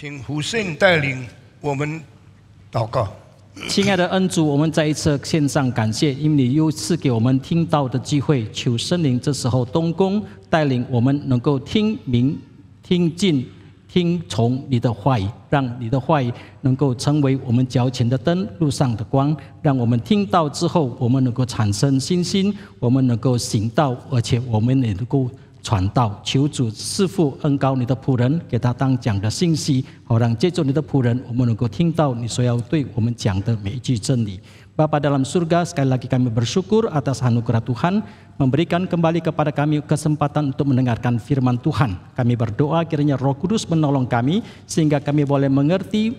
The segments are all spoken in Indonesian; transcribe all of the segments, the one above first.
请胡圣带领我们祷告。亲爱的恩主，我们再一次献上感谢，因为你又赐给我们听到的机会。求圣灵这时候动工，带领我们能够听明、听进、听从你的话语，让你的话语能够成为我们脚前的灯，路上的光。让我们听到之后，我们能够产生信心，我们能够行道，而且我们也能够传道。求主赐福恩膏你的仆人，给他当讲的信息，好让借助你的仆人，我们能够听到你所要对我们讲的每一句真理。Bapa dalam surga, sekali lagi kami bersyukur atas anugerah Tuhan, memberikan kembali kepada kami kesempatan untuk mendengarkan firman Tuhan. Kami berdoa kiranya Roh Kudus menolong kami, sehingga kami boleh mengerti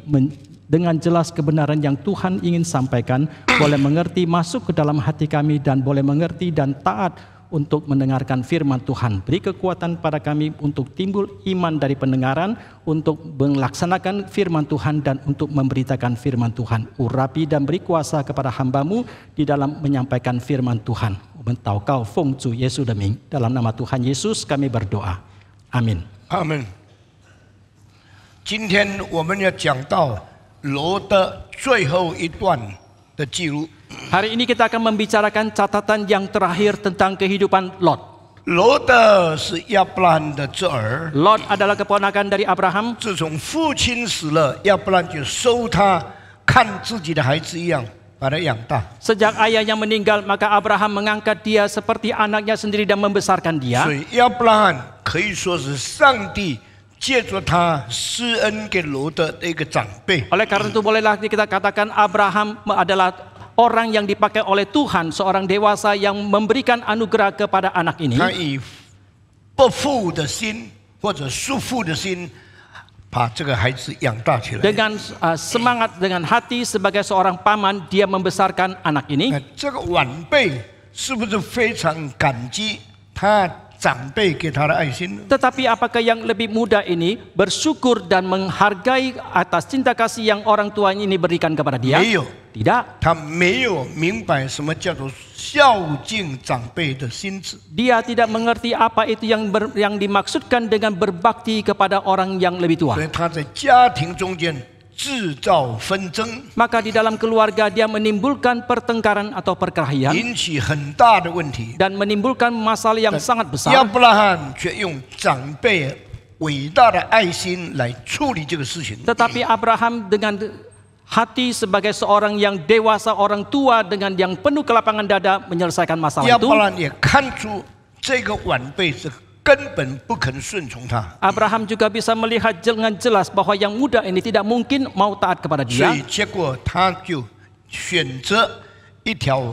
dengan jelas kebenaran yang Tuhan ingin sampaikan, boleh mengerti masuk ke dalam hati kami, dan boleh mengerti dan taat untuk mendengarkan firman Tuhan. Beri kekuatan pada kami untuk timbul iman dari pendengaran, untuk melaksanakan firman Tuhan dan untuk memberitakan firman Tuhan. Urapi dan beri kuasa kepada hamba-Mu di dalam menyampaikan firman Tuhan. 我们祷告奉主耶稣的名， dalam nama Tuhan Yesus kami berdoa. Amin. 阿门。今天我们要讲到罗的最后一段的记录。 Hari ini kita akan membicarakan catatan yang terakhir tentang kehidupan Lot. 罗德是亚伯拉罕的侄儿。 Lot adalah keponakan dari Abraham. 自从父亲死了，亚伯拉罕就收他，看自己的孩子一样，把他养大。 Sejak ayahnya meninggal, maka Abraham mengangkat dia seperti anaknya sendiri dan membesarkan dia. 所以亚伯拉罕可以说是上帝借着他施恩给罗德的一个长辈。 Oleh karena itu bolehlah kita katakan Abraham adalah orang yang dipakai oleh Tuhan, seorang dewasa yang memberikan anugerah kepada anak ini. 他以不父的心或者叔父的心，把这个孩子养大起来。 Dengan semangat, dengan hati sebagai seorang paman, dia membesarkan anak ini. 这个晚辈是不是非常感激他长辈给他的爱心呢？ Tetapi apakah yang lebih muda ini bersyukur dan menghargai atas cinta kasih yang orang tua ini berikan kepada dia? 没有， Tidak. 他没有明白什么叫做孝敬长辈的心智。 Dia tidak mengerti apa itu yang dimaksudkan dengan berbakti kepada orang yang lebih tua. 所以他在家庭中间制造纷争， Maka di dalam keluarga dia menimbulkan pertengkaran atau perkelahian 引起很大的问题。 dan menimbulkan masalah yang sangat 亚 besar. 伯拉罕却用长辈伟大的爱心来处理这个事情。 Tetapi Abraham dengan hati sebagai seorang yang dewasa, orang tua dengan yang penuh kelapangan dada menyelesaikan masalah 亚 itu. 伯拉罕也看出这个晚辈是根本不肯顺从他， Abraham juga bisa melihat dengan jelas bahwa yang muda ini tidak mungkin mau taat kepada 所 dia. 以结果他就选择一条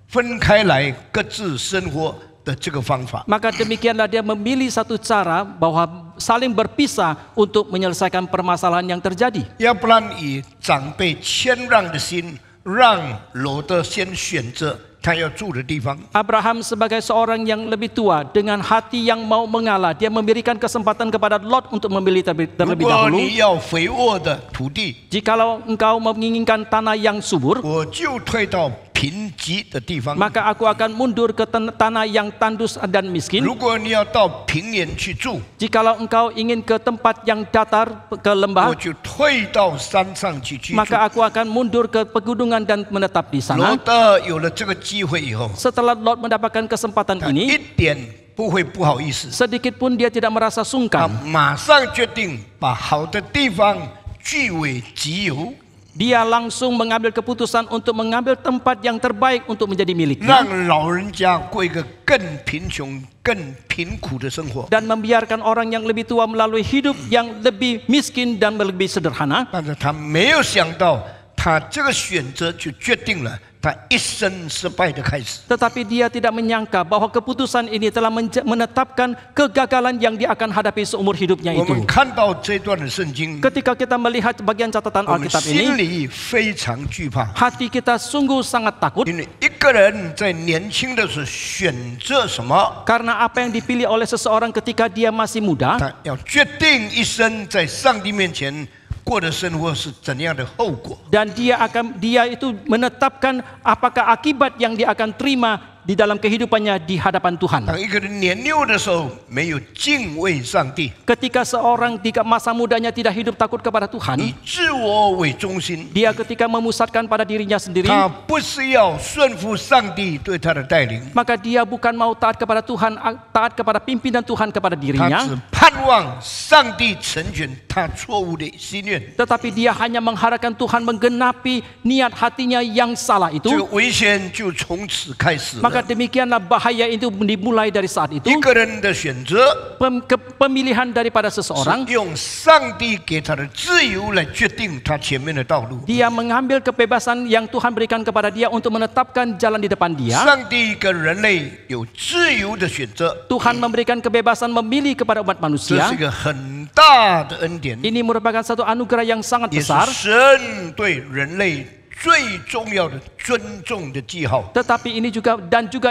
分开来各自生活的这个方法。 Maka demikianlah dia memilih satu cara bahwa saling berpisah untuk menyelesaikan permasalahan yang terjadi. 亚伯拉罕以长辈谦让的心，让罗德先选择他要住的地方。 Abraham sebagai seorang yang lebih tua dengan hati yang mau mengalah, dia memberikan kesempatan kepada Lot untuk memilih 如 terlebih 果 dahulu. 你要肥沃的土地， Jikalau engkau menginginkan tanah yang subur, 我就退到贫瘠的地方。 maka aku akan mundur ke tanah yang tandus dan miskin. 如果你要到平原去住， Jikalau engkau ingin ke tempat yang datar, ke 我 lembah, 就退到山上去居住。 maka aku akan mundur ke pegunungan dan menetap di 罗 sana. 德有了这个机会以后， Setelah Lot mendapatkan kesempatan 他一 ini, 点不会不好意思， sedikit pun dia tidak merasa 他 sungkan. 马上决定把好的地方据为己有， Dia langsung mengambil keputusan untuk mengambil tempat yang terbaik untuk menjadi 让 miliknya 老人家过一个更贫穷、更贫苦的生活。 dan membiarkan orang yang lebih tua melalui hidup yang lebih miskin dan lebih sederhana. 但是他没有想到，他这个选择就决定了他一生失败的开始。 Tetapi dia tidak menyangka bahwa keputusan ini telah menetapkan kegagalan yang dia akan hadapi seumur hidupnya 我 itu. 们看到这段的圣经， Ketika kita melihat bagian catatan 我们 Alkitab 心 ini, 里非常惧怕， hati kita sungguh sangat takut 因为一个人在年轻的时候选择什么， karena apa yang dipilih oleh seseorang ketika dia masih muda, 他要决定一生在上帝面前过的生活是怎样的后果。 dan dia itu menetapkan apakah akibat yang dia akan terima di dalam kehidupannya di hadapan Tuhan. 当一个人年幼的时候没有敬畏上帝， Ketika seorang di masa mudanya tidak hidup takut kepada Tuhan, 以自我为中心， dia ketika memusatkan pada dirinya sendiri, 他不是要顺服上帝对他的带领， maka dia bukan mau taat kepada Tuhan, taat kepada pimpinan Tuhan kepada 他 dirinya, 只盼望上帝成全他错误的心愿。 tetapi dia hanya mengharapkan Tuhan menggenapi niat hatinya yang salah 这 itu. 个危险就从此开始 Maka 了。 demikianlah bahaya itu dimulai dari saat itu. 一个人的选择 Pemilihan daripada seseorang, 是用上帝给他的自由来决定他前面的道路。 dia mengambil kebebasan yang Tuhan berikan kepada dia untuk menetapkan jalan di depan dia. 上帝跟人类有自由的选择， Tuhan memberikan kebebasan memilih kepada umat 这 manusia. 是一个很大的恩典， Ini merupakan satu anugerah yang sangat 也是 besar. 神对人类最重要的尊重的记号。 Tetapi ini juga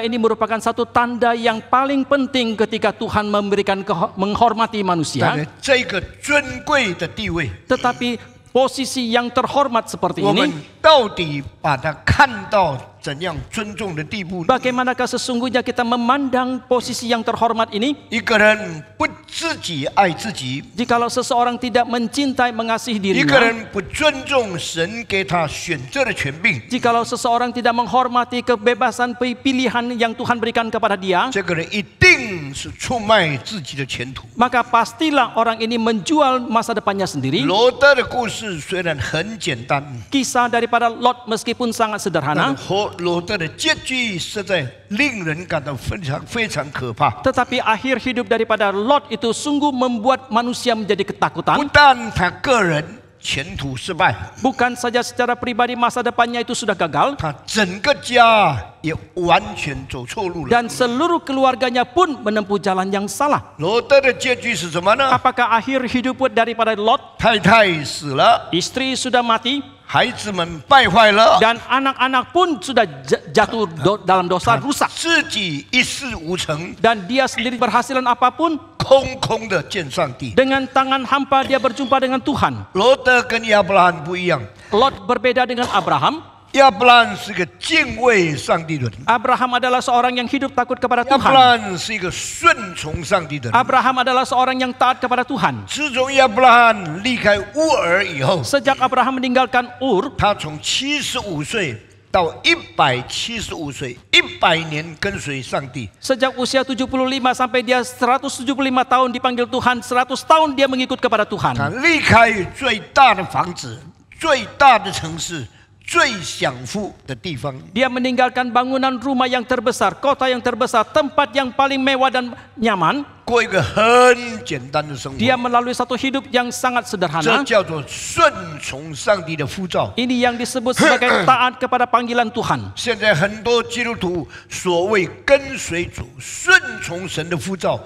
ini merupakan satu tanda yang paling penting ketika Tuhan memberikan menghormati 但 manusia. 是这个尊贵的地位， Tetapi posisi yang terhormat seperti 我们 ini, 到底把它看到怎样尊重的地步呢？ bagaimanakah sesungguhnya kita memandang posisi yang terhormat ini? 一个人不自己爱自己， Jikalau seseorang tidak mencintai mengasihi 一个 dirinya, 人不尊重神给他选择的权柄， jikalau seseorang tidak menghormati kebebasan pilihan yang Tuhan berikan kepada dia, 这个人一定是出卖自己的前途。 maka pastilah orang ini menjual masa depannya sendiri. 罗德的故事虽然很简单， Kisah daripada Lot meskipun sangat 但 sederhana, 罗德的结局实在令人感到非常可怕。 tetapi akhir hidup daripada Lot itu sungguh membuat manusia menjadi 不 ketakutan. 但他个人前途失败， Bukan saja secara pribadi masa depannya itu sudah gagal, 他整个家也完全走错路了。 dan seluruh keluarganya pun menempuh jalan yang salah. 罗德的结局是什么呢？ Apakah akhir hidup daripada Lot? 太太死了， Istri sudah mati, 孩子们败坏了， dan anak-anak pun sudah jatuh dalam dosa, rusak. 自己一事无成， Dan dia sendiri berhasilan apapun, 空空的见上帝。 dengan tangan hampa dia berjumpa dengan Tuhan. 罗德跟亚伯拉罕不一样， Lot berbeda dengan Abraham. 亚伯拉罕是个敬畏上帝的人， Abraham adalah seorang yang hidup takut kepada 亚伯 Tuhan. 拉罕是一个顺从上帝的人。 Abraham adalah seorang yang taat kepada Tuhan. 自从亚伯拉罕离开乌尔以后， Sejak Abraham meninggalkan Ur, 他从75岁到175岁，100年跟随上帝。 sejak usia 75 sampai dia 175 tahun dipanggil Tuhan, 100 tahun dia mengikut kepada 他 Tuhan. 离开最大的房子、最大的城市、最享福的地方， Dia meninggalkan bangunan rumah yang terbesar, kota yang terbesar, tempat yang paling mewah dan nyaman. 过一个很简单的生活。 Dia melalui satu hidup yang sangat 这 sederhana. 叫做顺从上帝的呼召。 Ini yang disebut sebagai taat kepada panggilan Tuhan. 现在很多基督徒所谓跟随主、顺从神的呼召，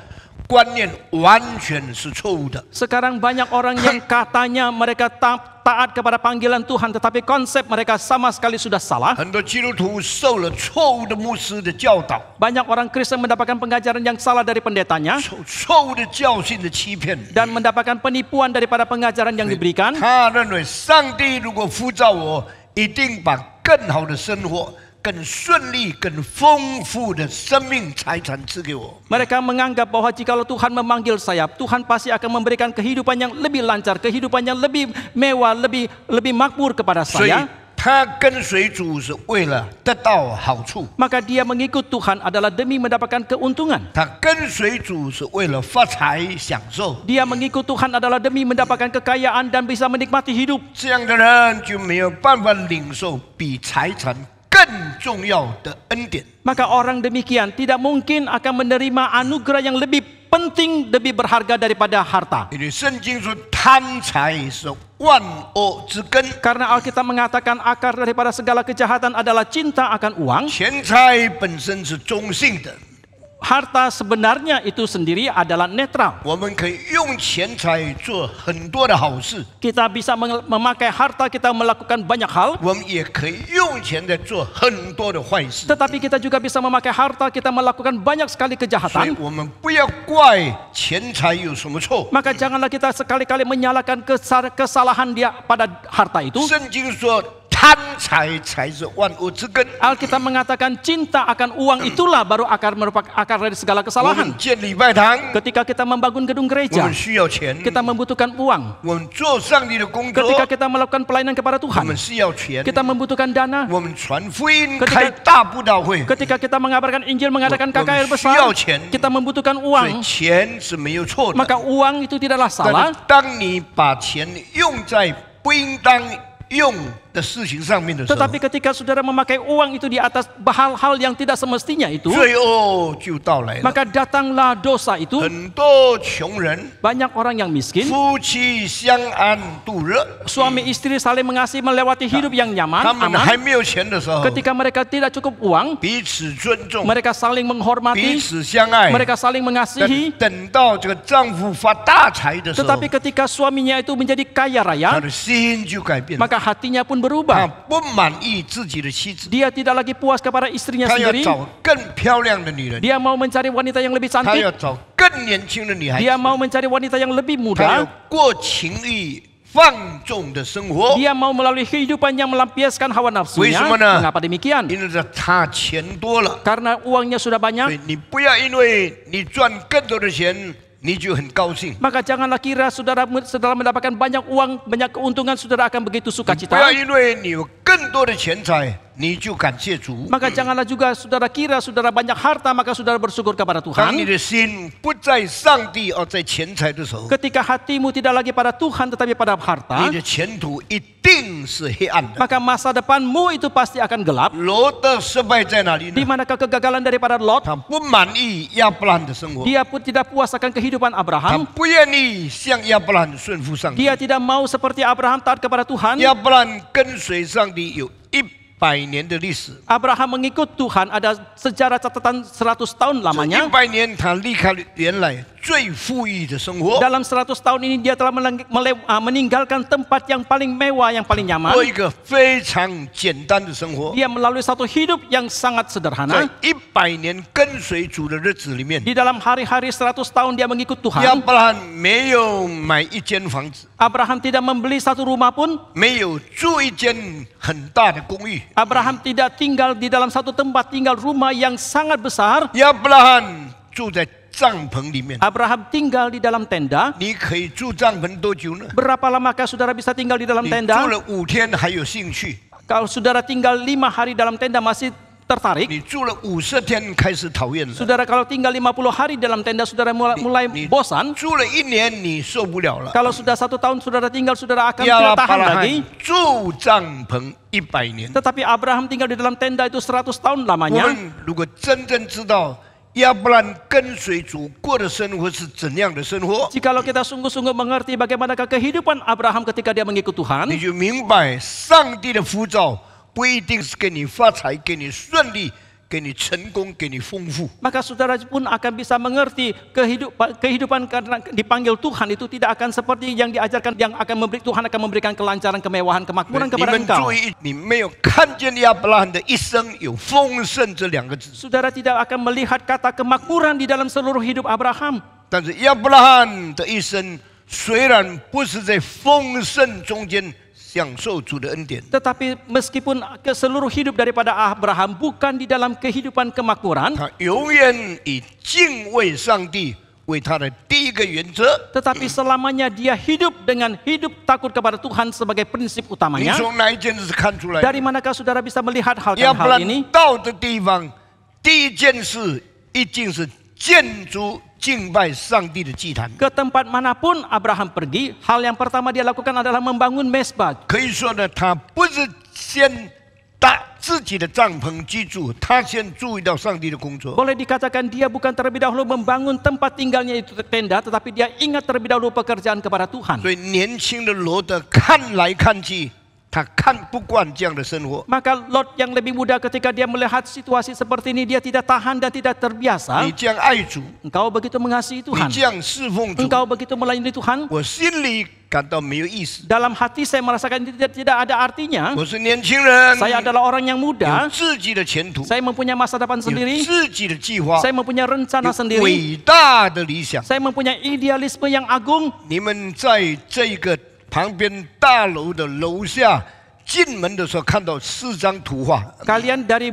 观念完全是错误的。 Sekarang banyak orang yang katanya mereka taat kepada panggilan Tuhan, tetapi konsep mereka sama sekali sudah salah. 很多基督徒受了错误的牧师的教导， Banyak orang Kristen mendapatkan pengajaran yang salah dari pendetanya 受错误的教训的欺骗。 dan mendapatkan penipuan daripada pengajaran yang diberikan. 他认为上帝如果呼召我，一定把更好的生活、更顺利、更丰富的生命财产赐给我。 Mereka menganggap bahwa jikalau Tuhan memanggil saya, Tuhan pasti akan memberikan kehidupan yang lebih lancar, kehidupan yang lebih mewah, lebih makmur kepada 所以 saya. 他跟随主是为了得到好处， Maka dia mengikut Tuhan adalah demi mendapatkan keuntungan. 他跟随主是为了发财享受。 Dia mengikut Tuhan adalah demi mendapatkan kekayaan dan bisa menikmati hidup. 这样的人就没有办法领受比财产更重要的恩典。 Maka orang demikian tidak mungkin akan menerima anugerah yang lebih penting, lebih berharga daripada harta. 因为圣经说贪财是万恶之根， Karena Alkitab mengatakan akar daripada segala kejahatan adalah cinta akan uang. 钱财本身是中性的， Harta sebenarnya itu sendiri adalah netral. 我们可以用钱财做很多的好事， Kita bisa memakai harta kita melakukan banyak hal, 我们也可以用钱在做很多的坏事。 tetapi kita juga bisa memakai harta kita melakukan banyak sekali 所以 kejahatan. 我们不要怪钱财有什么错。 Maka janganlah kita sekali-kali menyalahkan kesalahan dia pada harta itu. 圣经说，贪贪财才是万恶之根。 Alkitab mengatakan cinta akan uang itulah baru merupakan akar dari segala 我 kesalahan. 们建礼拜堂， Ketika kita membangun gedung 我 gereja, 们需要钱； kita membutuhkan uang. 我们做上帝的工作， Ketika kita melakukan pelayanan kepada 我 Tuhan, 们需要钱； kita membutuhkan dana. 我们传福音、 Ketika- 开大布道会， Ketika kita mengabarkan Injil, mengadakan 我们 KKR 需要 besar, 钱， kita membutuhkan 所以 uang. 钱是没有错的。 Maka uang itu tidaklah 但 salah. 是当你把钱用在不应当用的事情上面的时候， Tetapi ketika saudara memakai uang itu di atas hal-hal yang tidak semestinya itu, 罪恶就到来了。 maka datanglah dosa itu. 很多穷人 Banyak orang yang miskin, 夫妻相安度日， suami istri saling mengasihi melewati hidup yang 他 nyaman, 们 aman. 还没有钱的时候， Ketika mereka tidak cukup uang, 彼此尊重， mereka saling 彼 menghormati, 此相爱。 mereka saling mengasihi. 等到这个丈夫发大财的时候， Tetapi ketika suaminya itu menjadi kaya 他 raya, 的心就改变了。 maka hatinya pun 他 berubah. 不满意自己的妻子， Dia tidak lagi puas kepada istrinya 他要 sendiri. 找更漂亮的女人， Dia mau mencari wanita yang lebih 他 cantik. 要找更年轻的女孩子， Dia mau mencari wanita yang lebih 他要 muda. 过情欲放纵的生活。 Dia mau melalui kehidupan yang melampiaskan hawa nafsunya. 为什么呢？ Mengapa demikian? 因为他钱多了， Karena uangnya sudah 所 banyak. 以你不要因为你赚更多的钱，你就很高兴。 Maka janganlah kira saudara setelah mendapatkan banyak uang, banyak keuntungan, saudara akan begitu 不 sukacita. 要因为你有更多的钱财，你就感谢主。 Maka janganlah juga saudara kira saudara banyak harta, maka saudara bersyukur kepada 当你 Tuhan. 的心不在上帝而在钱财的时候， Ketika hatimu tidak lagi pada Tuhan tetapi pada 你 harta, 的前途一定是黑暗的。 maka masa depanmu itu pasti akan gelap. 罗的失败在哪里 Di 呢？ manakah kegagalan daripada Lot? 他不满意亚伯兰的生活， Dia pun tidak puas akan kehidupan 他 Abraham. 不愿意像亚伯兰顺服上帝。 Dia tidak mau seperti Abraham taat kepada Tuhan. 亚伯兰跟随上帝有100年的历史， Abraham mengikut Tuhan ada sejarah catatan 100 tahun 这 lamanya. 100年他离开了原来最富裕的生活， Dalam 100 tahun ini dia telah meninggalkan tempat yang paling mewah, yang paling 过 nyaman. 一个非常简单的生活。 Dia melalui satu hidup yang sangat 在 sederhana. 100年跟随主的日子里面， Di dalam hari-hari 100 tahun dia mengikut 亚 Tuhan. 伯兰没有买一间房子， Abraham tidak membeli satu rumah pun. 没有住一间很大的公寓。 Abraham tidak tinggal di dalam satu tempat tinggal rumah yang sangat besar. 亚伯拉罕住在帐篷里面。 Abraham tinggal di dalam tenda. 你可以住帐篷多久呢？ Berapa lamakah saudara bisa tinggal di dalam 你 tenda? 住了5天还有兴趣， Kalau saudara tinggal 5 hari dalam tenda masih tertarik. 你住了50天开始讨厌了， Saudara kalau tinggal 50 hari dalam tenda saudara mulai 你 bosan. 住了1年你受不了了。 Kalau sudah 1 tahun saudara tinggal saudara akan 亚 tidak 伯 tahan 拉 lagi. 罕住帐篷100年。 Tetapi Abraham tinggal di dalam tenda itu 100 tahun 我 lamanya. 们如果真正知道亚伯兰跟随主过的生活是怎样的生活， Jikalau kita sungguh-sungguh mengerti bagaimanakah kehidupan Abraham ketika dia mengikut 你 Tuhan, 就明白上帝的呼召不一定是给你发财、给你顺利、给你成功、给你丰富。 maka saudara pun akan bisa mengerti kehidupan karena dipanggil Tuhan itu tidak akan seperti yang diajarkan, yang akan Tuhan akan memberikan kelancaran, kemewahan, kemakmuran 你 kepada 们 engkau. 注意，你没有看见亚伯拉罕的一生有丰盛这2个字， Saudara tidak akan melihat kata kemakmuran di dalam seluruh hidup Abraham. 但是亚伯拉罕的一生虽然不是在丰盛中间享受主的恩典， Tetapi meskipun seluruh hidup daripada Abraham bukan di dalam kehidupan kemakmuran, 他永远以敬畏上帝为他的第一个原则。 tetapi selamanya dia hidup dengan hidup takut kepada Tuhan sebagai prinsip 你 utamanya. 从哪一件事看出来？ Dari manakah saudara bisa melihat 亚伯 hal 兰 ini? 到的地方，第一件事一定是建筑敬拜上帝的祭坛。 Ke tempat manapun Abraham pergi, hal yang pertama dia lakukan adalah membangun mesbah. 可以说呢，他不是先搭自己的帐篷居住，他先注意到上帝的工作。 Boleh dikatakan dia bukan terlebih dahulu membangun tempat tinggalnya itu tenda, tetapi dia ingat terlebih dahulu pekerjaan kepada Tuhan. 所以年轻的罗德看来看去，他看不惯这样的生活。 Maka Lot yang lebih muda ketika dia melihat situasi seperti ini, dia tidak tahan dan tidak terbiasa. 你这样爱主， Engkau begitu mengasihi 你 Tuhan, 这样侍奉主， engkau begitu melayani Tuhan. 我心里感到没有意思。 Dalam hati saya merasakan tidak ada artinya. 我是年轻人， Saya adalah orang yang 有 muda, 自己的前途， saya mempunyai masa depan 有 sendiri, 自己的计划， saya mempunyai 有 rencana sendiri, 伟大的理想。 saya mempunyai idealisme yang agung. 你们在这个旁边大楼的楼下进门的时候看到4张图画， Kalian dari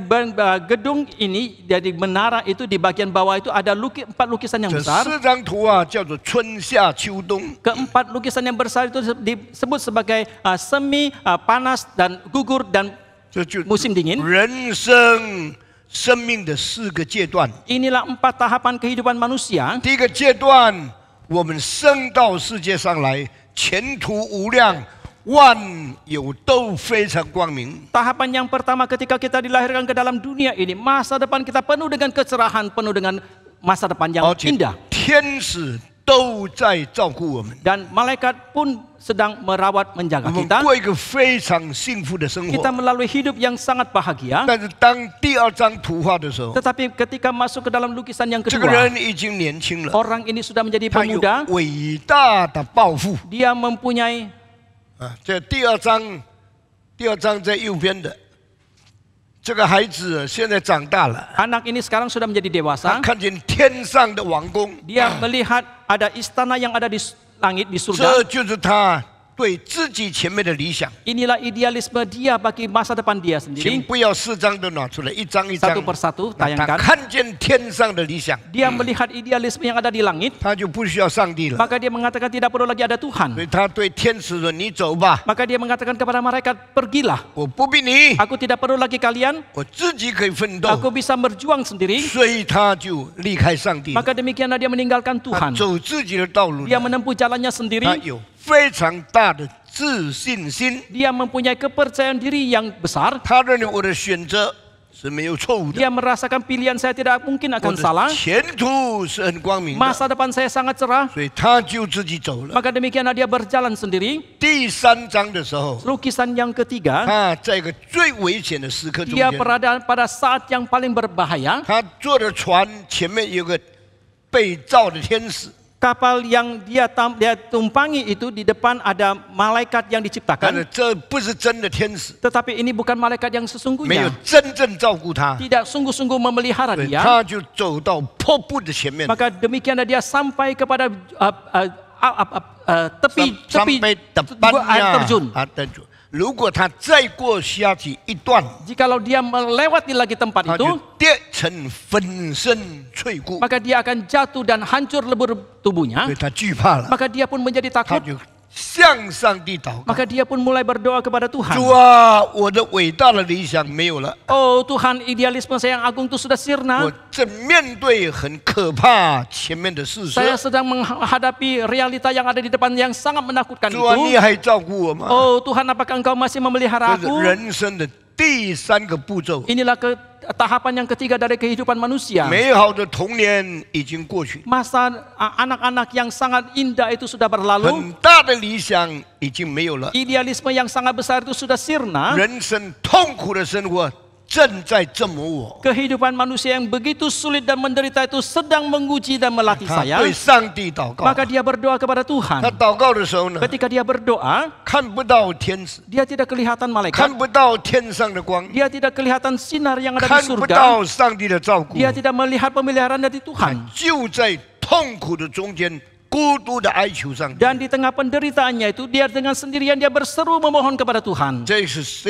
gedung ini, dari menara itu di bagian bawah itu ada 4 lukisan yang 这 besar. 4张图画叫做春夏秋冬。 Keempat lukisan yang besar itu disebut sebagai semi, panas, dan gugur, dan 这就 musim dingin. 人生命的4个阶段。 Inilah 4 tahapan kehidupan manusia. 第一个阶段，我们生到世界上来，前途无量，万有都非常光明。 Tahapan yang pertama ketika kita dilahirkan ke dalam dunia ini, masa depan kita penuh dengan kecerahan, penuh dengan masa depan yang 而且 indah. 天使都在照顾我们， Dan malaikat pun sedang merawat 我 menjaga 们 kita. 过一个非常幸福的生 Kita 活。 melalui hidup yang sangat bahagia. 但是当第2张图画的时候， Tetapi ketika masuk ke dalam lukisan yang 这个 kedua, 人已经年轻了， orang ini sudah menjadi 他有 pemuda. 伟大的抱负 Dia mempunyai 啊。这第2章在右边的这个孩子现在长大了， anak ini sekarang sudah menjadi 他 dewasa. 看见天上的王宫， Dia melihat ada istana yang ada di langit, di 这 surga. 就是他对自己前面的理想。 Inilah idealisme dia bagi masa depan dia 请 sendiri. 不要4张都拿出来，一张一张 Satu。persatu 那他 tayangkan. 看见天上的理想， Dia melihat idealisme yang ada di langit. 他就不需要上帝了。 Maka dia mengatakan tidak perlu lagi ada 所 Tuhan. 以他对天使说：“你走吧， Maka dia mengatakan kepada mereka, pergilah. 我不必你， Aku tidak perlu lagi kalian. 我自己可以奋斗。 Aku bisa berjuang sendiri. ”所以他就离开上帝了， Maka demikianlah dia meninggalkan 他 Tuhan. 走自己的道路了。 Dia menempuh jalannya 他 sendiri. 有非常大的自信心， Dia mempunyai kepercayaan diri yang besar. 他认为我的选择是没有错误的， Dia merasakan pilihan saya tidak mungkin 我 akan salah. 的前途是很光明的， Masa depan saya sangat cerah. 所以他就自己走了。 Maka demikianlah dia berjalan sendiri. 第3章的时候， Lukisan yang ketiga, 他在一个最危险的时刻中 dia 间， berada pada saat yang paling berbahaya. 他坐的船前面有个被造的天使， Kapal yang dia tumpangi itu di depan ada malaikat yang 但是 diciptakan. 这不是真的天使， Tetapi ini bukan malaikat yang 没有 sesungguhnya. 真正照顾他， Tidak sungguh-sungguh memelihara 所以 dia. 他就走到瀑布的前面， Maka demikianlah dia sampai kepada tepi 三杯的班 air 呀 terjun. 啊，等住。如果他再过下去一段， Jikalau dia melewati lagi tempat 他 itu, 就跌成粉身碎骨， maka dia akan jatuh dan hancur lebur 所 tubuhnya. 以他惧怕了， Maka dia pun menjadi 他 takut. 就向上帝祷告。 Maka dia pun mulai berdoa kepada Tuhan. 主啊，我的伟大的理想没有了， Oh Tuhan, idealisme saya yang agung itu sudah 我 sirna. 正面对很可怕前面的事实。 Saya sedang menghadapi realita yang ada di depan yang sangat menakutkan 主啊，你 itu. 还照顾我吗？ Oh Tuhan, apakah Engkau masih memelihara 这是 aku? 人生的第3个步骤。 Inilah tahapan yang ketiga dari kehidupan manusia. 美好的童年已经过去， Masa anak-anak yang sangat indah itu sudah berlalu. 很大的理想已经没有了， Idealisme yang sangat besar itu sudah sirna. 人生痛苦的生活正在折磨我。 Kehidupan manusia yang begitu sulit dan menderita itu sedang menguji dan melatih 他 saya. 对上帝祷告， Maka dia berdoa kepada 他 Tuhan. 祷告的时候呢， Ketika dia berdoa, 看不到天使， dia tidak kelihatan 看 malaikat. 不到天上的光， Dia tidak kelihatan sinar yang ada 看 di 不 surga. 到上帝的照顾， Dia tidak melihat pemeliharaan dari 他 Tuhan. 就在痛苦的中间孤独的哀求上帝。 Dan di tengah penderitaannya itu, dia dengan sendirian dia berseru memohon kepada Tuhan. 这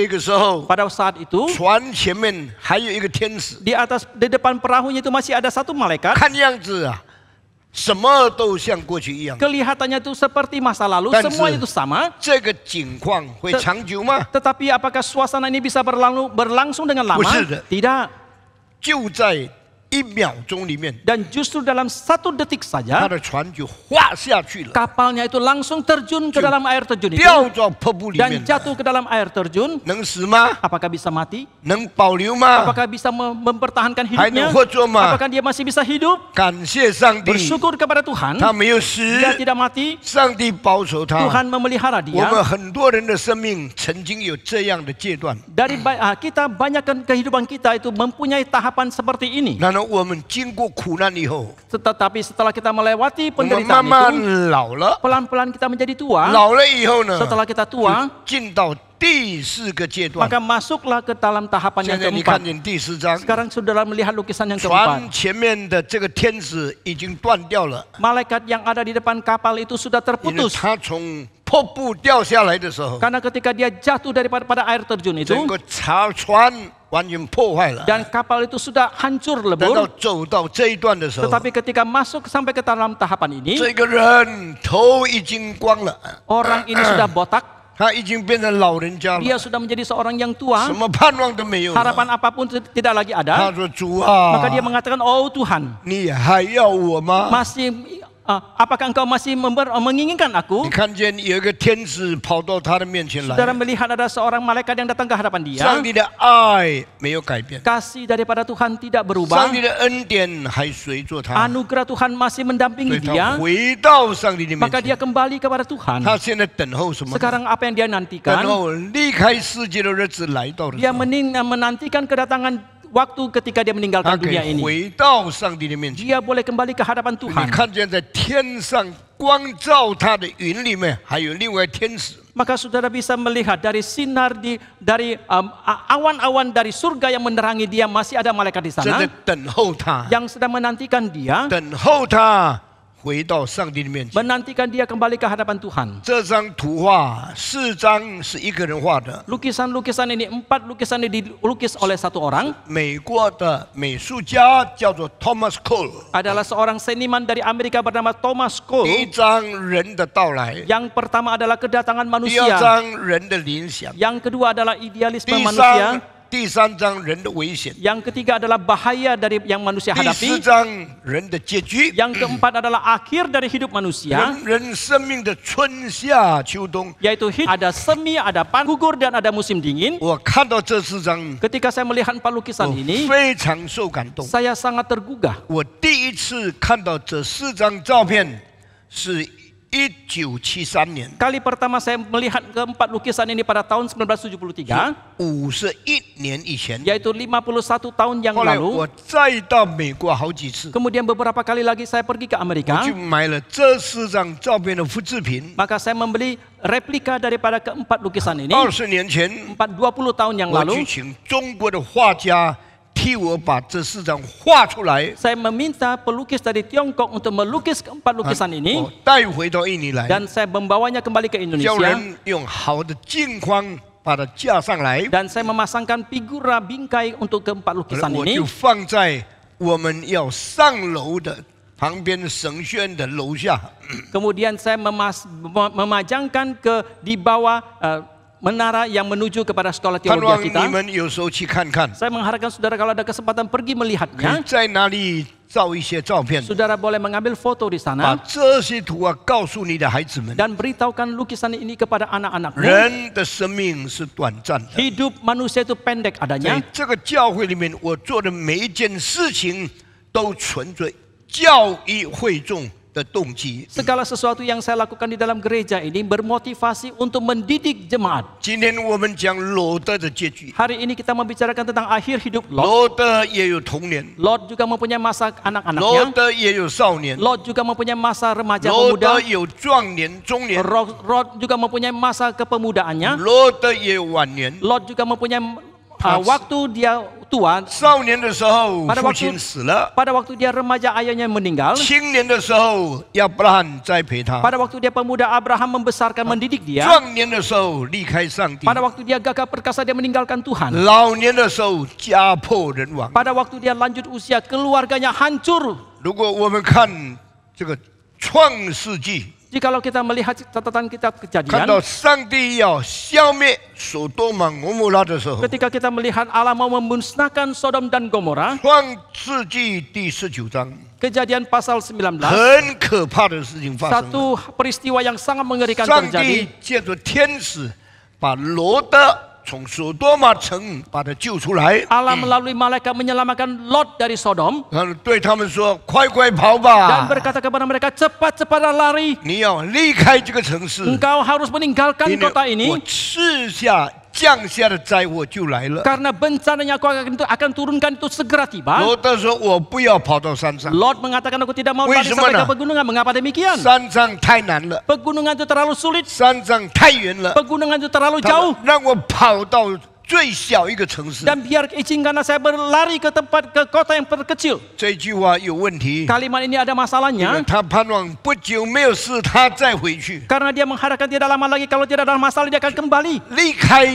个时候， Pada saat itu, 船前面还有一个天使， di depan perahunya itu masih ada satu malaikat. 看样子啊，什么都像过去一样。 Kelihatannya itu seperti masa lalu, Dan semuanya itu sama. 这个景况会长久吗？ Tetapi apakah suasana ini bisa berlangsung dengan lama? Tidak. Tidak. 就在1秒钟里面， Dan justru dalam 1 detik 他 saja, 的船就滑下去了， kapalnya itu langsung terjun ke dalam air terjun itu. 掉到瀑布里 Dan 面， jatuh ke dalam air terjun. 能死吗？ Apakah bisa mati? 能保留吗？ Apakah bisa mempertahankan 还能 hidupnya? 活着吗？ Apakah dia masih bisa hidup? 感谢上帝， Bersyukur kepada Tuhan, 他没有死， dia tidak mati. 上帝保守他。 Tuhan memelihara 我 dia. 们很多人的生命曾经有这样的阶段， Dari kita banyakkan kehidupan kita itu mempunyai tahapan seperti ini. 然后我们经过苦难以后， Tetapi setelah kita melewati 我们慢 penderitaan 慢 itu, 老了， pelan-pelan kita menjadi tua. 老了以后呢， Setelah kita 就 tua, 进到第4个阶段。 maka masuklah ke dalam tahapan 现 yang 在你看 keempat. 见第4章， Sekarang saudara melihat lukisan yang 船 keempat. 前面的这个天使已经断掉了， Malaikat yang ada di depan kapal itu sudah 因为 terputus. 他从瀑布掉下来的时候， Karena ketika dia jatuh pada air terjun itu, 整个船完全破坏了。 dan kapal itu sudah hancur 等到 lebur. 走到这一段的时候， Tetapi ketika masuk sampai ke dalam tahapan ini, 这个人头已经光了， orang ini sudah botak, 他已经变成老人家了， dia sudah menjadi seorang yang 什 tua, 么盼望都没有了。 harapan apapun tidak lagi 他 ada. 说：“主啊， Maka dia mengatakan, oh Tuhan, 你还要我吗？” masih apakah engkau masih menginginkan 你 aku? 看见有一个天使跑到他的面前 Saudara 来， melihat ada seorang malaikat yang datang ke hadapan dia. 上帝的爱没有改变， Kasih daripada Tuhan tidak 上 berubah. 帝的恩典还随着他， Anugerah Tuhan masih 所 mendampingi 以他 dia. 回到上帝的面 Maka 前。 dia kembali kepada Tuhan. 他现在等候什么呢？ Sekarang apa yang dia 等 nantikan? 候离开世界的日子来到的时 Dia 候， menantikan kedatangan waktu ketika dia 他 meninggalkan 可 dunia 以 ini. 回到上帝的面前。 Dia boleh kembali ke hadapan 你 Tuhan. 看见在天上光照他的云里面，还有另外天使。 Maka saudara bisa melihat dari sinar dari awan-awan dari surga yang menerangi dia, masih ada malaikat di 正在 sana 等候他， yang sedang menantikan dia, 等候他回到上帝的面前。 menantikan dia kembali ke hadapan Tuhan. 这张图画4张是一个人画的， Lukisan-lukisan ini, 4 lukisan ini dilukis oleh satu orang. 美国的美术家叫做 Thomas Cole。 Adalah seorang seniman dari Amerika bernama Thomas 第一 Cole. 张人的到来， Yang pertama adalah kedatangan 第二 manusia. 张人的联想， Yang kedua adalah idealisme 第 manusia. 三章人的危险， Yang ketiga adalah bahaya dari yang manusia 第四 hadapi. 章人的结局， Yang keempat adalah akhir dari hidup manusia, 人生命的春夏秋冬。 yaitu ada semi, ada gugur dan ada musim dingin. 我看到这4张， Ketika saya melihat 4 lukisan 我 ini, 非常受感动。 saya sangat tergugah. 我第一次看到这4张照片是1973年， Kali pertama saya melihat keempat lukisan ini pada tahun 1973, 51年以前。 yaitu 51 tahun yang 后来我 lalu. 再到美国好几次， Kemudian beberapa kali lagi saya pergi ke 我 Amerika, 去买了这4张照片的复制品。 maka saya membeli replika daripada keempat lukisan ini. 20年前， 20 tahun yang 我 lalu, 去请中国的画家替我把这4张画出来， saya meminta pelukis dari Tiongkok untuk melukis keempat lukisan ini, 我带回到印尼来， dan saya membawanya kembali ke 叫 Indonesia, 人用好的镜框把它架上来， dan saya memasangkan figura bingkai untuk keempat lukisan 我 ini. 就放在我们要上楼的旁边神学院的楼下。 Kemudian saya memajangkan di bawah menara yang menuju kepada sekolah 盼 teologi 望 kita. 你们有时候去看看， Saya mengharapkan saudara kalau ada kesempatan pergi 可以 melihatnya, 在哪里照一些照片， saudara boleh mengambil foto di 把 sana 这些图啊告诉你的孩子们。 dan beritahukan lukisan ini kepada anak-anakmu. 人的生命是短暂的， Hidup manusia itu pendek 在 adanya. 这个教会里面，我做的每一件事情都存着教育会众的动机。 Segala sesuatu yang saya lakukan di dalam gereja ini bermotivasi untuk mendidik jemaat. 今天我们讲罗德的结局， Hari ini kita membicarakan tentang akhir hidup Lot. 罗德也有童年， Lot juga mempunyai masa 罗 anak-anaknya. 德也有少年， Lot juga mempunyai masa remaja 罗德 pemuda. 有壮年、中年， Lot juga mempunyai masa kepemudaannya. 罗德也有晚年。 Lot juga mempunyai waktu dia tua. 少年的时候， Pada 父 waktu 亲死了； pada waktu dia remaja ayahnya meninggal. 青年的时候，亚伯拉罕栽培他； Pada waktu dia pemuda Abraham membesarkan mendidik dia. 壮年的时候离开上帝； Pada waktu dia gagah perkasa dia meninggalkan Tuhan. 老年的时候家破人亡。 Pada waktu dia lanjut usia keluarganya hancur. 如果我们看这个创世纪， Jikalau kita melihat catatan kitab 看 Kejadian, 到上帝要消灭所多玛俄摩拉的时候， ketika kita melihat Allah mau memusnahkan Sodom dan Gomora, 创世纪第19章， Kejadian pasal 19, 很可怕的事情发生了。 satu peristiwa yang sangat mengerikan 上帝 terjadi. 借着天使把罗德从所多玛城把他救出来， Allah melalui malaikat menyelamatkan Lot dari Sodom 然后对他们说：“快快跑 dan 吧！ berkata kepada mereka, cepat-cepatlah lari. 你要离开这个城市， Engkau harus meninggalkan 因为 kota 我 ini 降下的灾祸就来了。” karena bencananya aku akan turunkan itu segera tiba. 罗德说：“我不要跑到山上， Lot mengatakan aku tidak mau lari Wismana. sampai ke pegunungan. Mengapa demikian? 山上太难了， Pegunungan itu terlalu sulit. 山上太远了， Pegunungan itu terlalu 他 jauh. 让我跑到最小一个城市。 Dan biar izinkanlah saya berlari ke kota yang terkecil. 这句话有问题， Kalimat ini ada 因为 masalahnya 他盼望不久没有事，他再回去， karena dia mengharapkan tidak lama lagi kalau tidak ada masalah dia akan kembali. 离开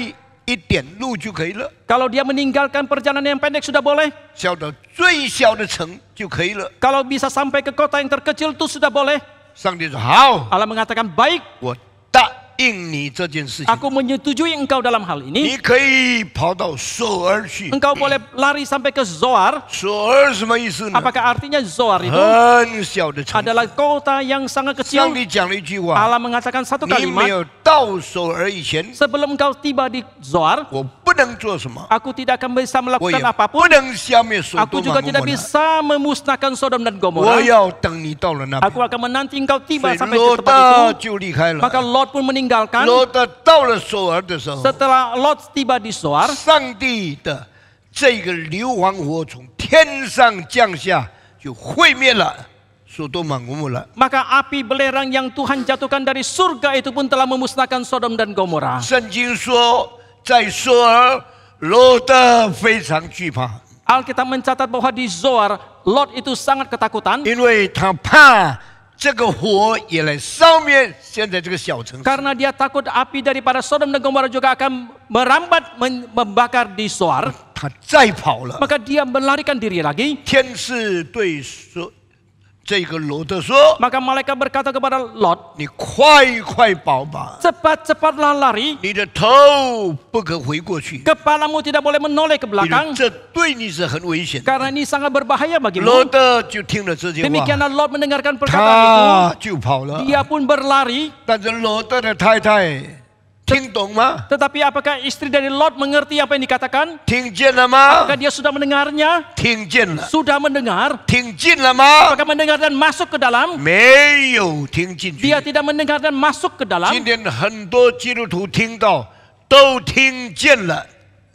一点路就可以了， Kalau dia meninggalkan perjalanan yang pendek sudah boleh. 小到最小的城就可以了。 Kalau bisa sampai ke kota yang terkecil itu sudah boleh. 上帝说好， Allah mengatakan baik, 我答应你这件事情， aku menyetujui engkau dalam hal 你 ini. 可以跑到索尔去。 Engkau boleh lari sampai ke Zoar. 索尔什么意思呢？ Apakah artinya Zoar itu 很小的城市。 adalah kota yang sangat 上 kecil? 帝讲了一句话： Allah mengatakan satu 你没 kalimat, 有到索尔以前， sebelum engkau tiba di Zoar, 我不能做什么， aku tidak akan bisa 我也 melakukan 不 apapun. 能消灭所 Aku 多玛 juga 和 tidak 摩拉。 bisa memusnahkan Sodom dan 我 Gomora. 要等你到了那边。 Aku akan menanti engkau 所 tiba 以 sampai 罗 ke 德 tempat itu. 就离开 Maka 了。 Lot pun meninggalkan. 罗德到了索尔的时候， Setelah Lot tiba di Zoar, 上帝的这个硫磺火从天上降下，就毁灭了所多玛和摩拉。 maka api belerang yang Tuhan jatuhkan dari surga itu pun telah memusnahkan Sodom dan Gomora. 圣经说，在索尔，罗德非常惧怕， Alkitab mencatat bahwa di Zoar, Lot itu sangat ketakutan 因为他怕这个火也来烧灭现在这个小城市。 karena dia takut api daripada Sodom dan Gomora juga akan merambat membakar di Zoar. 他再跑了。 Maka dia melarikan diri lagi. 天使对这个罗德说 Maka malaikat berkata kepada Lot, 你快快跑吧， cepat-cepatlah lari, 你的头不可回过去， kepalamu tidak boleh menoleh ke 因为 belakang 这对你是很危险的。 karena ini sangat berbahaya 罗 bagimu. 德就听了这句话， Demikianlah Lot mendengarkan perkataan 他就跑了 itu. Dia pun berlari. 但是罗德的太太听懂吗？ Tetapi apakah istri dari Lot mengerti apa yang dikatakan? 听见了吗 Apakah？dia sudah mendengarnya? 听见了。 Sudah mendengar? 听进了吗？ Apakah mendengar dan masuk ke dalam? 没有听进去。 Dia tidak mendengar dan masuk ke dalam. 今天很多基督徒听到都听见了，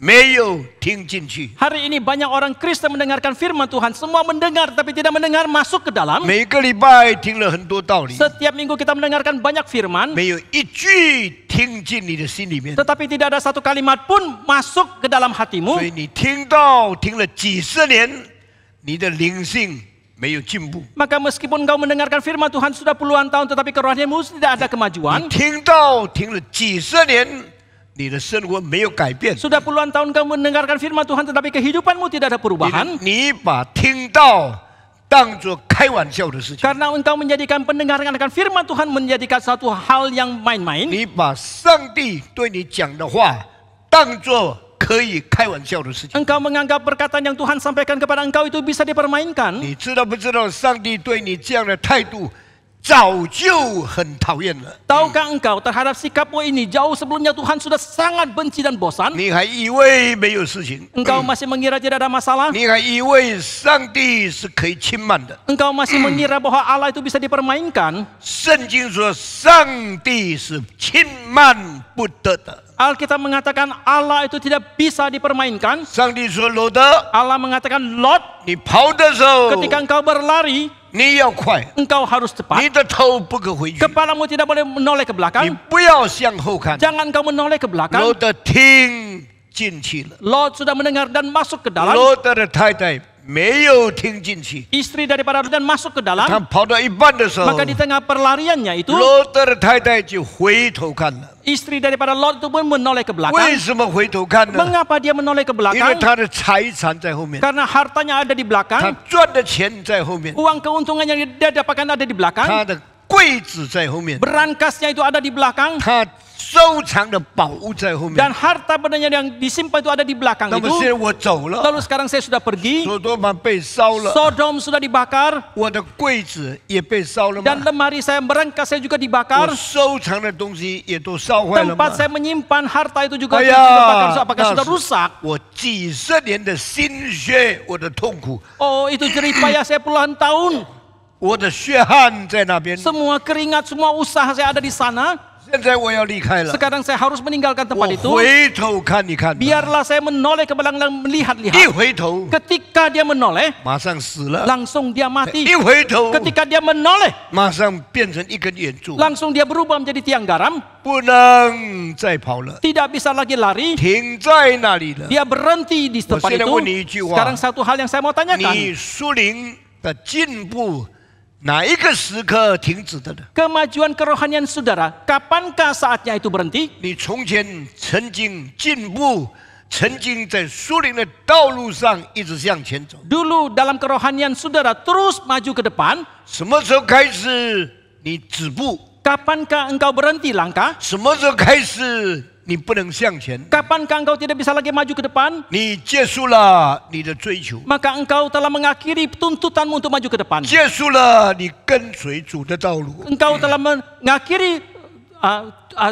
没有听进去。 Hari ini banyak orang Kristen mendengarkan firman Tuhan. Semua mendengar tapi tidak mendengar masuk ke dalam. 每个礼拜听了很多道理， Setiap minggu kita mendengarkan banyak firman. 没有一句听进你的心里面。 Tetapi tidak ada satu kalimat pun masuk ke dalam hatimu. 所以你听了几十年，你的灵性没有进步。 Maka meskipun engkau mendengarkan firman Tuhan sudah puluhan tahun tetapi kerohanianmu tidak ada 你 kemajuan. 听了几十年，你的生活没有改变。 Sudah puluhan tahun kamu mendengarkan firman Tuhan tetapi kehidupanmu tidak ada perubahan. 你把听到当作开玩笑的事情， Karena engkau menjadikan pendengaran akan firman Tuhan menjadikan satu hal yang main-main. 你把上帝对你讲的话当作可以开玩笑的事情。 Engkau menganggap perkataan yang Tuhan sampaikan kepada engkau itu bisa dipermainkan. 你知道不知道，上帝对你这样的态度早就很讨厌了。 Tahukah engkau terhadap sikapmu ini jauh sebelumnya Tuhan sudah sangat benci dan bosan? 你还以为没有事情， Engkau masih mengira tidak ada masalah? 你还以为上帝是可以轻慢的。 Engkau masih mengira bahwa Allah itu bisa dipermainkan? 圣经说，上帝是轻慢不得的。 Alkitab mengatakan Allah itu tidak bisa dipermainkan. 上帝说：“罗德， Allah mengatakan Lot, 你跑的时候， ketika engkau berlari, 你要快， engkau harus 你 cepat. 的头不可回去， Kepalamu tidak boleh menoleh ke 你 belakang. 不要向后看。 Jangan engkau menoleh ke 罗 belakang. 德听进去了， Lot sudah mendengar dan masuk ke dalam. 罗德的太太没有听进去。 Istri daripada Lot dan masuk ke 他 dalam. 跑到一半的时候， Maka di tengah perlariannya itu, 罗德的太太就回头看了。 istri daripada Lot itu pun menoleh ke 为 belakang. 什么回头看呢？ Mengapa dia menoleh ke 因为 belakang? 他的财产在后面， Karena hartanya ada di 他 belakang. 赚的钱在后面， Uang keuntungan yang dia dapatkan ada di 他 belakang. 的柜子在后面， Berangkasnya itu ada di belakang. 他收藏的宝物在后面。 Dan harta bendanya yang disimpan itu ada di belakang 那么现 itu. 在我走了， Lalu sekarang saya sudah pergi. 所多玛被烧了， Sodom sudah dibakar. 我的柜子也被烧了 Dan 吗？ lemari saya berangkas saya juga 我 dibakar. 收藏的东西也都烧坏了吗 Tempat？saya menyimpan harta itu juga哎 dibakar. 呀， Apakah 那 sudah 是 rusak? 我几十年的心血，我的痛苦， Oh, itu jerih payah saya puluhan tahun. 我的血汗在那边。 Semua keringat, semua usaha saya ada di sana. 现在我要离开了， Sekarang saya harus meninggalkan 我 tempat itu. 回头看一看吧， Biarlah saya menoleh ke belakang dan 一 melihat-lihat. 回头 Ketika dia menoleh, 马上死了， langsung dia mati. 一回头 Ketika dia menoleh, 马上变成一根圆柱， langsung dia berubah menjadi tiang garam. 不能再跑了， Tidak bisa lagi lari. 停在那里了。 Dia berhenti di tempat 我现在 itu. 问你一句话， Sekarang satu hal yang saya mau tanyakan. 你属灵的进步哪一个时刻停止的呢？ Kemajuan kerohanian saudara, kapankah saatnya itu berhenti? 你从前曾经进步，曾经在属灵的道路上一直向前走， Dulu dalam kerohanian saudara terus maju ke depan. 什么时候开始你止步？ Kapankah engkau berhenti langkah? 什么时候开始你不能向前？ Kapankah engkau tidak bisa lagi maju ke depan? 你结束了你的追求， Maka engkau telah mengakhiri tuntutanmu untuk maju ke depan. 结束了你跟随主的道路， Engkau telah mengakhiri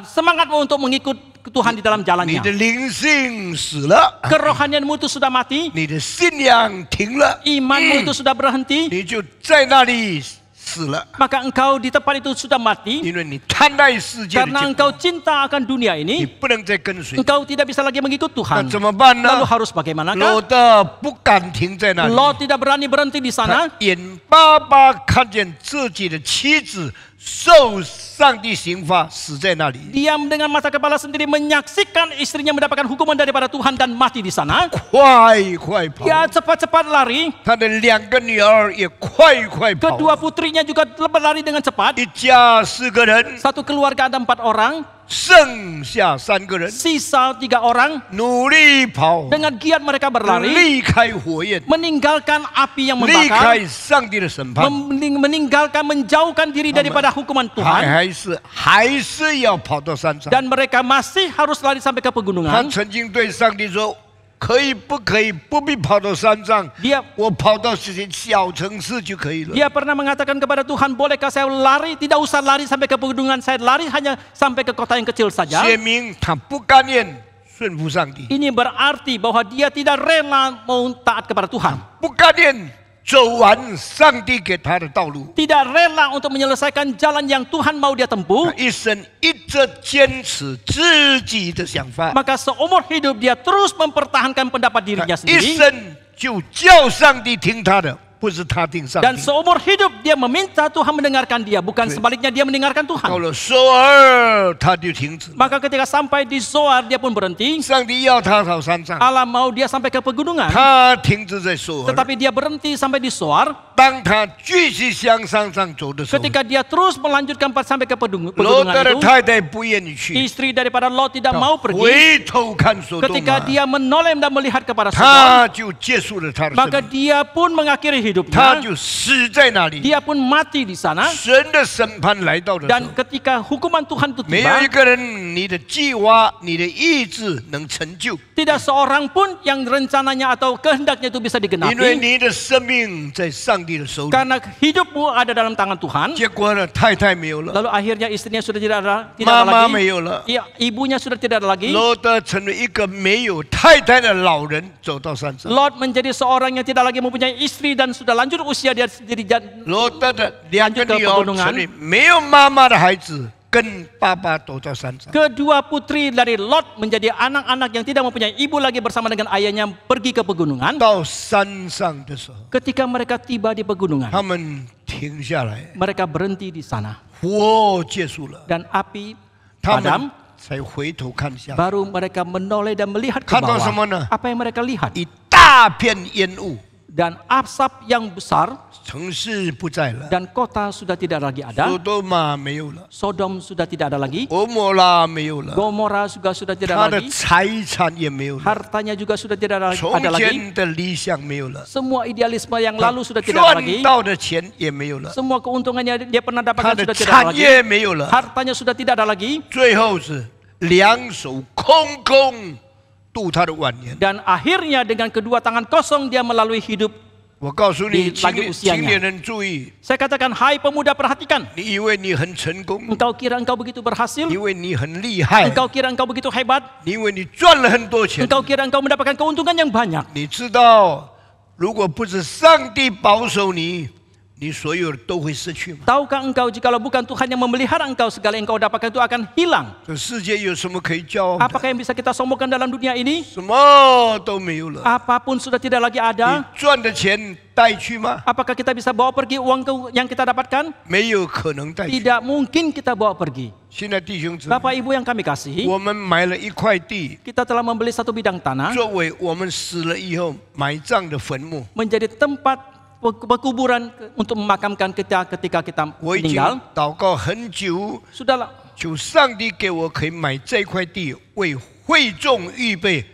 semangatmu untuk mengikut Tuhan di dalam 你 jalannya. 的灵性死了， Kerohanianmu itu sudah mati, 你的信仰停了， imanmu itu sudah berhenti, 你就在那里死了， maka engkau di tempat itu sudah mati 因为你贪爱世界的 karena 结 engkau 果， cinta akan dunia 你 ini. 不能再跟随。 Engkau tidak bisa lagi mengikut 那 Tuhan. 怎么办 Lalu 呢？ harus bagaimanakah? 罗德不敢停在那里， Lot tidak berani berhenti di 他 sana. 眼巴巴看见自己的妻子受上帝刑罚，死在那里。 Dia dengan mata kepala sendiri menyaksikan istrinya mendapatkan hukuman daripada Tuhan dan mati di sana. 快跑！ Dia cepat-cepat lari. 他的2个女儿也快跑。 Kedua putrinya juga berlari dengan cepat. 一家4个人， Satu keluarga ada 4 orang, 剩下3个人， sisa 3 orang. 努力跑， Dengan giat mereka berlari, 离开火焰， meninggalkan api yang 离 membakar, 开上帝的审判， meninggalkan, menjauhkan diri daripada hukuman Tuhan. 还是要跑到山上。 Dan mereka masih harus lari sampai ke 他 pegunungan. 曾经对上帝说：“可以不可以不必跑到山上， Dia 我跑到这些小城市就可以了。” Dia pernah mengatakan kepada Tuhan, bolehkah saya lari? Tidak usah lari sampai ke pegunungan, saya lari hanya sampai ke kota yang kecil saja. 写明他不甘愿顺服上帝， Ini berarti bahwa dia tidak rela mau taat kepada Tuhan. 不甘愿走完上帝给他的道路。 Tidak rela untuk menyelesaikan jalan yang Tuhan mau dia 他 tempuh. 一生一直坚持自己的想法， Maka seumur hidup dia terus mempertahankan pendapat 他 dirinya 一 sendiri. 生就叫上帝听他的，不是他听上 Dan 帝。 seumur hidup dia meminta Tuhan mendengarkan dia, bukan sebaliknya dia mendengarkan 到 Tuhan. 了首尔，他就停止了。 Maka ketika sampai di Zoar dia pun berhenti. 上帝要他到山上， Allah mau dia sampai ke pegunungan. 他停止在首尔。 Tetapi dia berhenti sampai di Zoar. 当他继续向山上走的时候， Ketika dia terus melanjutkan sampai ke 罗 pegunungan 德的 itu, 太太不愿意去， istri daripada Lot tidak mau pergi. 回头看索多 Ketika 玛， dia menoleh dan melihat kepada Sodom, 他就结束了他的 maka 生命， dia pun mengakhiri 他 hidupnya. 就死在那里。 Dia pun mati di sana. 神的审判来到的时 Dan 候， ketika hukuman Tuhan itu 没有一 tiba, 个人你的计划、你的意志能成就， tidak seorang pun yang rencananya atau kehendaknya itu bisa 因为 digenapi. 你的生命在上帝的手里。 Karena hidupmu ada dalam tangan Tuhan. 结果呢，太太没有了， Lalu akhirnya istrinya sudah tidak ada 妈妈没 lagi. 有了， Ya, ibunya sudah tidak ada lagi. 罗德成为一个没有太太的老人，走到山上。 Lot menjadi seorang yang tidak lagi mempunyai istri dan sudah lanjut usia dia sendiri. 罗德的2个女儿成为没有妈妈的孩子，跟爸爸躲到山上。 Kedua putri dari Lot menjadi anak-anak yang tidak mempunyai ibu lagi bersama dengan ayahnya pergi ke pegunungan. 到山上的时候， Ketika mereka tiba di pegunungan, 他们停下来， mereka berhenti di sana 火结束了， dan api 他 padam. 们才回头看下， Baru mereka menoleh dan melihat ke 看到什么 bawah. 呢？ Apa yang mereka lihat? 一大片烟雾， Dan asap yang besar 城市不在了， dan kota sudah tidak lagi 索 ada. 多玛没有了， Sodom sudah tidak ada lagi. 俄摩拉没有了， Gomora juga sudah tidak 他的 lagi. 财产也没有了， Hartanya juga sudah tidak ada 从 lagi. 前的理想没有了， Semua idealisme yang lalu sudah tidak ada 赚 lagi. 到的钱也没有了， Semua keuntungannya dia pernah 他 dapatkan 的 sudah tidak ada 产 lagi. 业没有了， Hartanya sudah tidak ada lagi. 最后是2手空空度他的晚年。 Dan akhirnya dengan kedua tangan kosong dia melalui hidup. 我告诉你， lagi usianya 青年人注意， Saya katakan, hai pemuda perhatikan. 你以为你很成功， Engkau kira engkau begitu berhasil? 你以为你很厉害， Engkau kira engkau begitu hebat? 你以为你赚了很多钱， Engkau kira engkau mendapatkan keuntungan yang banyak? 你知道，如果不是上帝保守你，你所有的都会失去吗？ Tahukah engkau jikalau bukan Tuhan yang memelihara engkau, segala yang engkau dapatkan itu akan hilang? 这世界有什么可以骄傲的？ Apakah yang bisa kita sombongkan dalam dunia ini? 什么都没有了。 Apapun sudah tidak lagi 你 ada. 赚的钱带去吗？ Apakah kita bisa bawa pergi uang yang kita dapatkan? 没有可能带去。 Tidak mungkin kita bawa pergi. 现在弟兄姊妹， Bapak Ibu yang kami kasihi, 我们买了一块地， kita telah membeli satu bidang tanah 作为我们死了以后埋葬的坟墓。 menjadi tempat pekuburan untuk memakamkan kita ketika kita 我已经 meninggal. 祷告很久， Sudahlah, 求上帝给我可以买这块地，为会众预备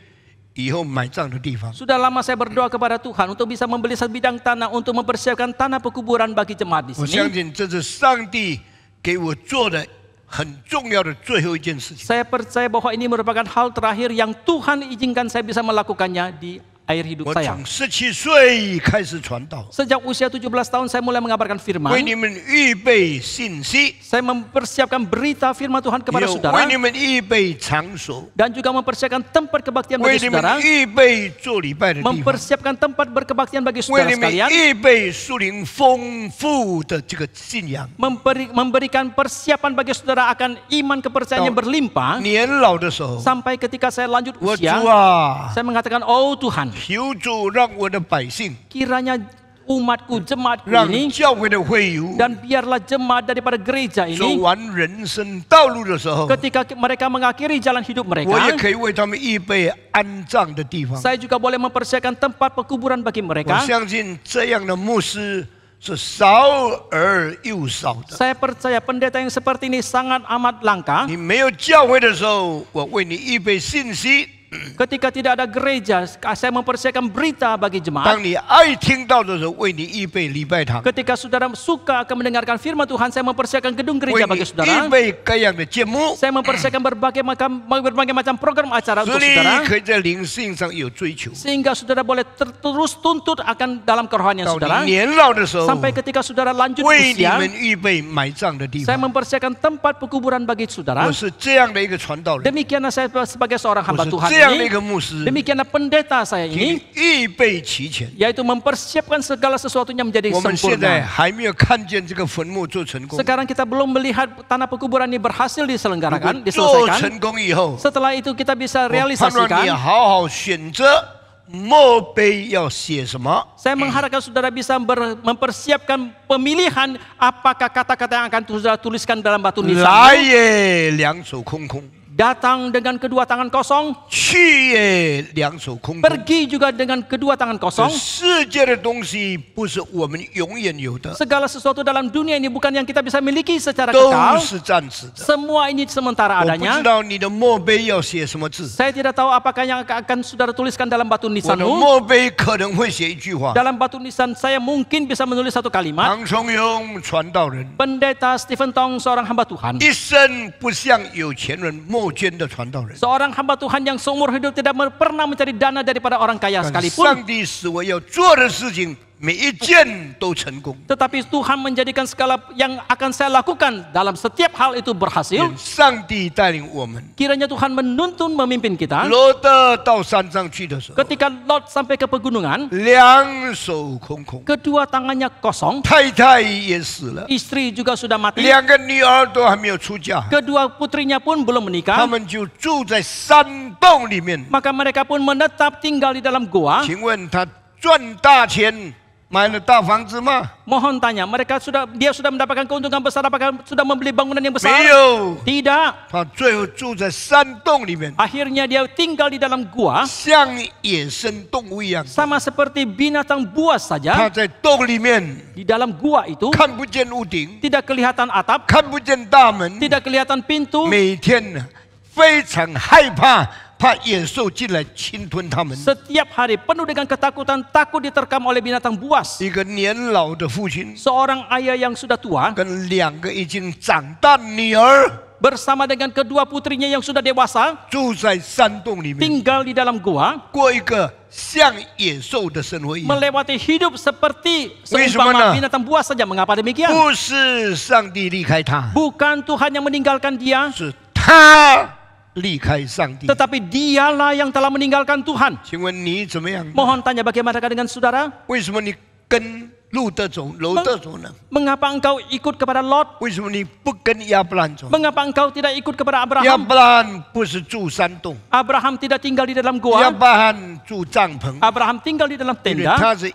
以后埋葬的地方。 sudah lama saya berdoa kepada Tuhan untuk bisa membeli satu bidang tanah untuk mempersiapkan tanah pekuburan bagi jemaat di 我相 sini. 信这是上帝给我做的很重要的最后一件事情。 Saya percaya bahwa ini merupakan hal terakhir yang Tuhan izinkan saya bisa melakukannya di air hidup 我 saya. 从17岁开始传道， Sejak usia 17 tahun saya mulai mengabarkan 为 firman. 你们预备信息， Saya mempersiapkan berita firman Tuhan 也 kepada 为 saudara 你们预备场所， dan juga mempersiapkan tempat kebaktian 为 bagi 你们 saudara, 预备做礼拜的地方， mempersiapkan tempat berkebaktian bagi 为 saudara 你们 sekalian, 预备属灵丰富的这个信仰。 memberikan persiapan bagi saudara akan iman kepercayaan yang berlimpah 年老的时候， sampai ketika saya lanjut 我主 usia, 啊， saya mengatakan, oh Tuhan, 求主让我的百姓， kiranya umatku, jemaatku 让 ini 教会的会友 dan biarlah jemaat daripada gereja 走 ini 完人生道路的时候， ketika mereka mengakhiri jalan hidup 我也 mereka, 可以为他们预备安葬的地方。 saya juga boleh mempersiapkan tempat pekuburan bagi 我 mereka. 相信这样的牧师是少而又少的。 Saya percaya pendeta yang seperti ini sangat amat langka. 你没有教会的时候，我为你预备信息； Ketika tidak ada gereja, saya mempersiapkan berita bagi 当 jemaat. 你爱听到的时候，为你预备礼拜堂， Ketika saudara suka akan mendengarkan firman Tuhan, saya mempersiapkan gedung 为 gereja 你 bagi 预 saudara. 备各样的节目， Saya mempersiapkan berbagai macam program acara 使 untuk 你 saudara, 可以在灵性上有追求。 sehingga saudara boleh terus tuntut akan dalam kerohanian 到 saudara. 你年老的时候， Sampai ketika saudara lanjut 为你 usia, 们预备埋葬的地 saya 方。 mempersiapkan tempat pekuburan bagi saudara. 我是这样的一个传道人， Demikianlah saya sebagai seorang 我 hamba 是 Tuhan 这样的一 ini. 个牧师， Demikianlah pendeta saya 请你 ini, 预备齐全。 yaitu mempersiapkan segala sesuatunya menjadi 我们现在 sempurna. 还没有看见这个坟墓做成功， Sekarang kita belum melihat tanah pekuburan ini berhasil 如果 diselenggarakan, 做 diselesaikan. 成功以后， Setelah itu kita bisa 我盼望你 realisasikan. 好好选择墓碑要写什么。 Saya mengharapkan saudara bisa mempersiapkan pemilihan apakah kata-kata yang akan saudara tuliskan dalam batu 来 nisan. 也两手空空， Datang dengan kedua tangan kosong, 去也两手空空。 pergi juga dengan kedua tangan 这 kosong. 世界的东西不是我们永远有的， Segala sesuatu dalam dunia ini bukan yang kita bisa miliki secara 都 kekal. 是暂时的。 Semua ini sementara 我不知 adanya. 道你的墓碑要写什么字， Saya tidak tahu apakah yang akan saudara tuliskan dalam batu 我的 nisanmu. 墓碑可能会写一句话： Dalam batu nisan saya mungkin bisa menulis satu kalimat. 唐崇荣传道人， Pendeta Stephen Tong, seorang hamba Tuhan. 一生不像有钱人募捐的传道人。 Seorang hamba Tuhan yang seumur hidup tidak pernah mencari dana daripada orang kaya 但 sekalipun. 上帝使我要做的事情，每一件都成功。 Tetapi Tuhan menjadikan segala yang akan saya lakukan dalam setiap hal itu berhasil. 愿上帝带领我们。 Kiranya Tuhan menuntun memimpin kita. 罗德到山上去的时候， Ketika Lot sampai ke pegunungan, 两手空空， kedua tangannya kosong. 太太也死了， Istri juga sudah mati. 两个女儿都还没有出嫁， Kedua putrinya pun belum 他 menikah. 们就住在山洞里面。 Maka mereka pun menetap tinggal di dalam goa. 请问他赚大钱买了大房子吗？ Mohon tanya, dia sudah mendapatkan keuntungan besar, apakah sudah membeli bangunan yang besar? 没有， Tidak. 他最后住在山洞里面， Akhirnya dia tinggal di dalam gua 像野生动物一样。 sama seperti binatang buas 他 saja. 在洞里面 Di dalam gua itu 看不见屋顶， tidak kelihatan atap, 看不见大门， tidak kelihatan pintu. 每天非常害怕，怕野兽进来侵吞他们。 Setiap hari penuh dengan ketakutan, takut diterkam oleh binatang buas. 一个年老的父亲 Seorang ayah yang sudah tua 跟两个已经长大的女儿 bersama dengan kedua putrinya yang sudah dewasa 住在山洞里面， tinggal di dalam gua, 过一个像野兽的生活一样。 melewati hidup seperti Bagaimana? seumpama binatang buas saja. Mengapa demikian? 不是上帝离开他， Bukan Tuhan yang meninggalkan dia, 是他离开上帝。 tetapi dialah yang telah meninggalkan Tuhan. 请问你怎么样？ Mohon tanya bagaimana dengan saudara? 为什么你跟路得走，楼得走呢？ Mengapa engkau ikut kepada Lot? 为什么你不跟亚伯兰走？ Mengapa engkau tidak ikut kepada 亚 Abraham? 伯兰不是住山洞， Abraham tidak tinggal di dalam 亚 gua. 伯兰住帐篷， Abraham tinggal di dalam 因为 tenda 他是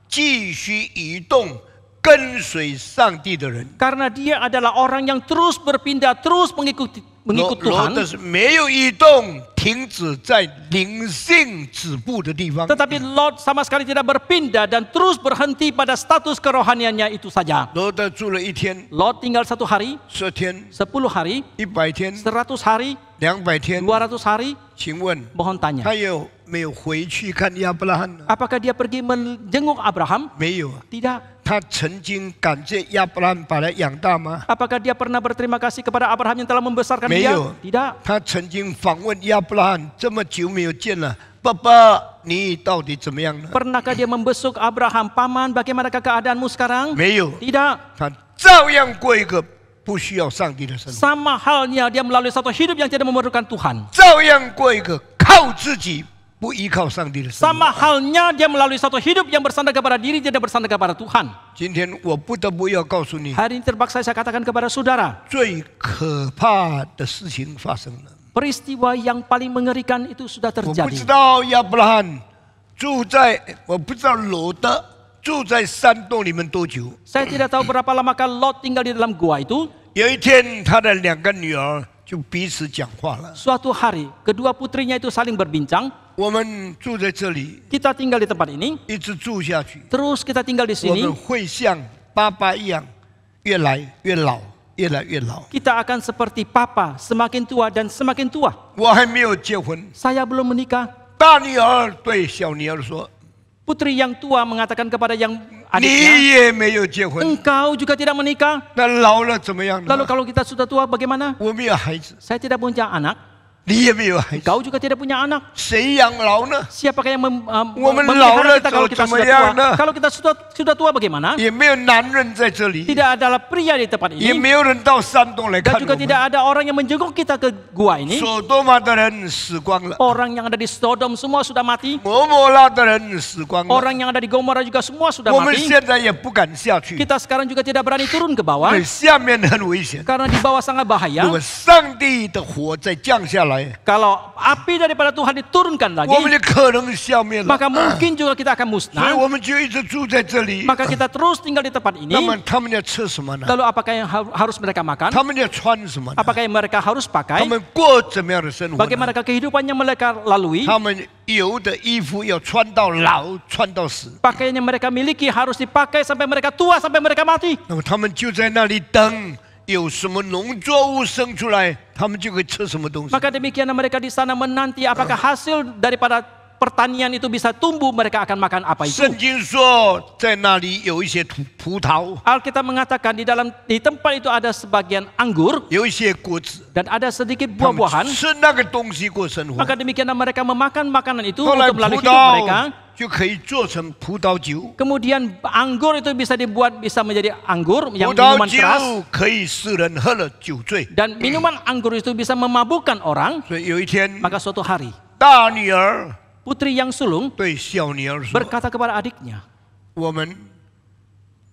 继续移动跟随上帝的人。 karena dia adalah orang yang terus berpindah, terus mengikut 罗 Tuhan. 得是没有移动，停止在灵性止步的地方。 Tetapi Lot sama sekali tidak berpindah dan terus berhenti pada status kerohaniannya itu saja. 罗得住了1天、 Lot tinggal 1 hari, 10天、 10 hari, 100天、 100 hari, 200天。 200 hari. 请问 Mohon tanya, 他有没有回去看亚伯拉罕呢？ apakah dia pergi menjenguk Abraham? 没有啊。 Tidak. 他曾经感谢亚伯拉罕把他养大吗？ Apakah dia pernah berterima kasih kepada Abraham yang telah membesarkan dia? Meyo. Tidak. 他曾经访问亚伯拉罕，这么久没有见了，爸爸，你到底怎么样呢？ Pernahkah dia membesuk Abraham? Paman, bagaimanakah keadaanmu sekarang? 没有， Tidak. 他照样过一个不需要上帝的生活， Sama halnya dia melalui satu hidup yang tidak memerlukan Tuhan. 照样过一个靠自己不依靠上帝的生 Sama 活。 halnya dia melalui satu hidup yang bersandar kepada diri, tidak bersandar kepada Tuhan. 今天我不得不要告诉你， Hari ini terpaksa saya katakan kepada saudara, 最可怕的事情发生了。 peristiwa yang paling mengerikan itu sudah 我不 terjadi. 知道亚伯拉罕住在，我不知道罗德住在山洞里面多久。 Saya tidak tahu berapa lamakah Lot tinggal di dalam gua itu. 有一天，他的2个女儿就彼此讲话了。 Suatu hari, kedua putrinya itu saling berbincang. 我们住在这里， Kita tinggal di tempat ini, 一直住下去， terus kita tinggal di 我 sini. 们会像爸爸一样，越来越老，越来越老。 Kita akan seperti papa, semakin tua dan semakin tua. 我还没有结婚， Saya belum menikah. 大女儿对小女儿说 Putri yang tua mengatakan kepada yang：“ 你 adiknya, 也没有结婚， engkau juga tidak menikah. 那老了怎么样 Lalu 呢？ kalau kita sudah tua bagaimana? 我没有孩子， Saya tidak punya anak, 你也没有孩子， engkau juga tidak punya anak. 谁养老呢？ Siapakah yang Woman memelihara laula kita kalau kita怎么 sudah 样 tua? 呢？ Kalau kita sudah tua bagaimana? 也没有男人在这里， Tidak adalah pria di tempat 也 ini 没有人到山洞来 dan 看 juga 我 tidak 们。 ada orang yang menjenguk kita ke gua ini. 索多玛的人死光了， Orang yang ada di Sodom semua sudah mati. 摩摩拉的人死光了， Orang yang ada di Gomora juga semua sudah 我们 mati. 现在也不敢下去， Kita sekarang juga tidak berani turun ke bawah 对，下面很危险。 karena di bawah sangat 如 bahaya. 果上帝的火再降下来， Kalau api daripada Tuhan diturunkan 我们 lagi, 就可能消灭了。 maka mungkin juga kita akan 所以 musnah. 我们就一直住在这里。 Maka kita terus tinggal di tempat 那 ini. 么他们要吃什么呢？ Lalu apakah yang harus mereka makan? 他们要穿什么呢？ Apakah yang mereka harus 他 pakai? 们过怎么样的生活呢？ Bagaimanakah kehidupan yang mereka lalui? 他们有的衣服要穿到老，穿到死。 Pakaian yang mereka miliki harus dipakai sampai mereka tua, sampai mereka mati. 那么他们就在那里等，有什么农作物生出来，他们就可以吃什么东西。 Maka demikianlah mereka di sana menanti apakah hasil daripada pertanian itu bisa tumbuh, mereka akan makan apa itu. 圣经说，在那里有一些葡萄， Alkitab mengatakan di tempat itu ada sebagian anggur 有一些果子， dan ada sedikit 他们 buah-buahan. 吃那个东西过生活。 Maka demikianlah mereka memakan makanan itu 后来 untuk 葡 melalui hidup mereka. 萄就可以做成葡萄酒， Kemudian anggur itu bisa dibuat bisa menjadi anggur 葡 yang 萄 minuman keras 酒可以使人喝了酒醉。 dan minuman anggur itu bisa memabukkan orang. 所以有一天， Maka suatu hari 大女儿 putri yang sulung 对小女儿说 berkata kepada adiknya, 我们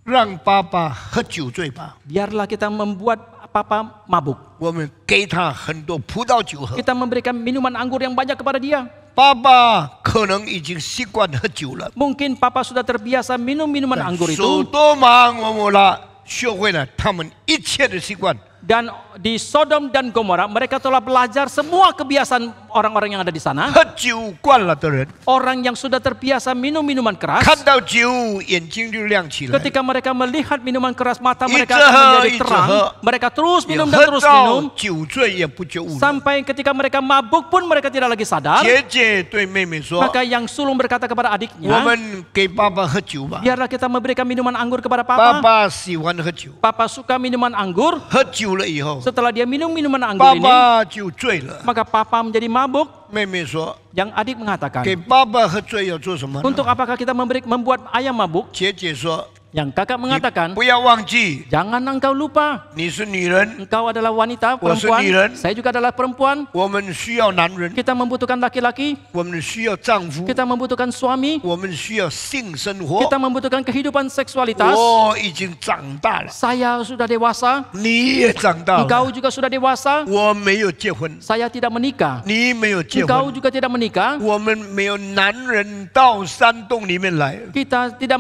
让爸爸喝酒醉吧， biarlah kita membuat papa mabuk. 我们给他很多葡萄酒喝。 Kita memberikan minuman anggur yang banyak kepada dia. 爸爸可能已经习惯喝酒了。 Mungkin papa sudah terbiasa minum minuman anggur 所 itu. 多玛、俄摩拉学会了他们一切的习惯。 Dan di Sodom dan Gomora mereka telah belajar semua kebiasaan orang-orang yang ada di sana. 喝酒惯了的人， Orang yang sudah terbiasa minum minuman keras, 看到酒眼睛就亮起来。 ketika mereka melihat minuman keras, mata mereka Ijazah, akan menjadi terang. ijazah. Mereka terus 也 minum dan 喝 terus 到 minum. 酒醉也不觉悟了。 Sampai ketika mereka mabuk pun mereka tidak lagi sadar. 姐姐对妹妹说 Maka yang sulung berkata kepada：“ 我 adiknya, 们给爸爸喝酒吧。 biarlah kita memberikan minuman anggur kepada 爸 papa. 爸喜欢喝酒， Papa suka minuman anggur. 喝酒了以后， Setelah dia minum minuman anggur 爸 ini, 爸就醉了。 maka papa menjadi mabuk. 妹妹说 Yang adik mengatakan, 给爸爸喝醉要做什么呢？ untuk apakah kita membuat ayam mabuk? 姐姐说 Yang kakak mengatakan, 不要忘记， jangan engkau lupa, 你是女人， engkau adalah wanita, 我是 perempuan, 女人， saya juga adalah perempuan. 我们需要男人， Kita membutuhkan laki-laki, 我们需要丈夫， kita membutuhkan suami, 我们需要性生活。 kita membutuhkan kehidupan seksualitas. 我已经长大了， Saya sudah dewasa, 你也长大了， engkau juga sudah dewasa. 我没有结婚， Saya tidak menikah, 你没有结 engkau 婚， juga tidak menikah. 我们没有男人到山洞里面来， Kita tidak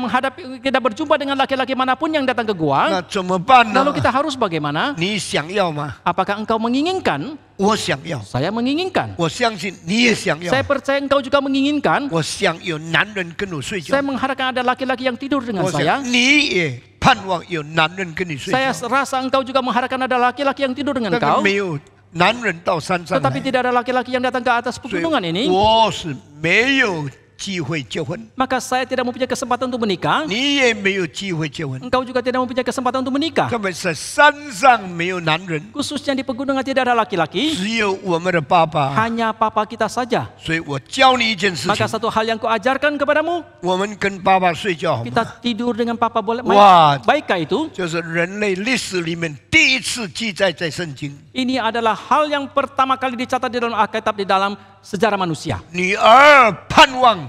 berjumpa dengan laki-laki manapun yang datang ke 那 gua. 怎么办呢 Lalu？kita harus bagaimana? 你想要吗？ Apakah engkau menginginkan? 我想要， Saya menginginkan. 我相信你也想要 Saya。percaya engkau juga menginginkan. 我想有男人跟我睡觉 Saya， mengharapkan ada laki-laki yang tidur dengan 我 saya. 想你也盼望有男人跟你睡 Saya 觉， rasa engkau juga mengharapkan ada laki-laki yang tidur dengan 但是 engkau. 没有男人到山上 Tetapi 来， tidak ada laki-laki yang datang ke atas 所以 pegunungan ini. 我是没有机会结婚， Maka saya tidak mempunyai kesempatan untuk menikah. 你也没有机会结婚。 Engkau juga tidak mempunyai kesempatan untuk menikah. 根本在山上没有男人， Khususnya di pegunungan tidak ada laki-laki. 只有我们的爸爸。 Hanya papa kita saja. 所以我教你一件事 Maka 情， satu hal yang kuajarkan kepadamu, 我们跟爸爸睡觉好 kita 吗？ tidur dengan papa boleh. Wah. Baikkah itu? 就是人类历史里面第一次记载在圣经。 Ini adalah hal yang pertama kali dicatat di dalam Alkitab, di dalam sejarah manusia. 女儿盼望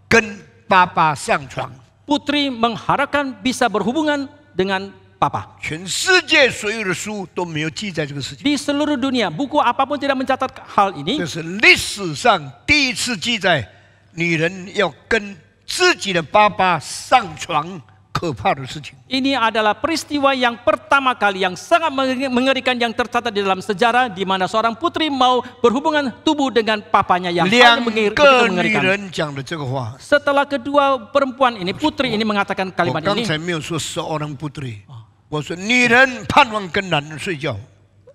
跟爸爸上床， Putri mengharapkan bisa berhubungan dengan papa. 全世界所有的书都没有记载这个事情， Di seluruh dunia, buku apapun tidak mencatat hal ini. 这是历史上第一次记载女人要跟自己的爸爸上床可怕的事情。 Ini adalah peristiwa yang pertama kali yang sangat mengerikan yang tercatat di dalam sejarah, di mana seorang putri mau berhubungan tubuh dengan papanya yang 两 begitu 个女 mengerikan. 人讲的这个话， Setelah kedua perempuan ini, putri ini mengatakan 我 kalimat 刚 ini, 才没有说seorang putri，我说女人盼望跟男人睡觉，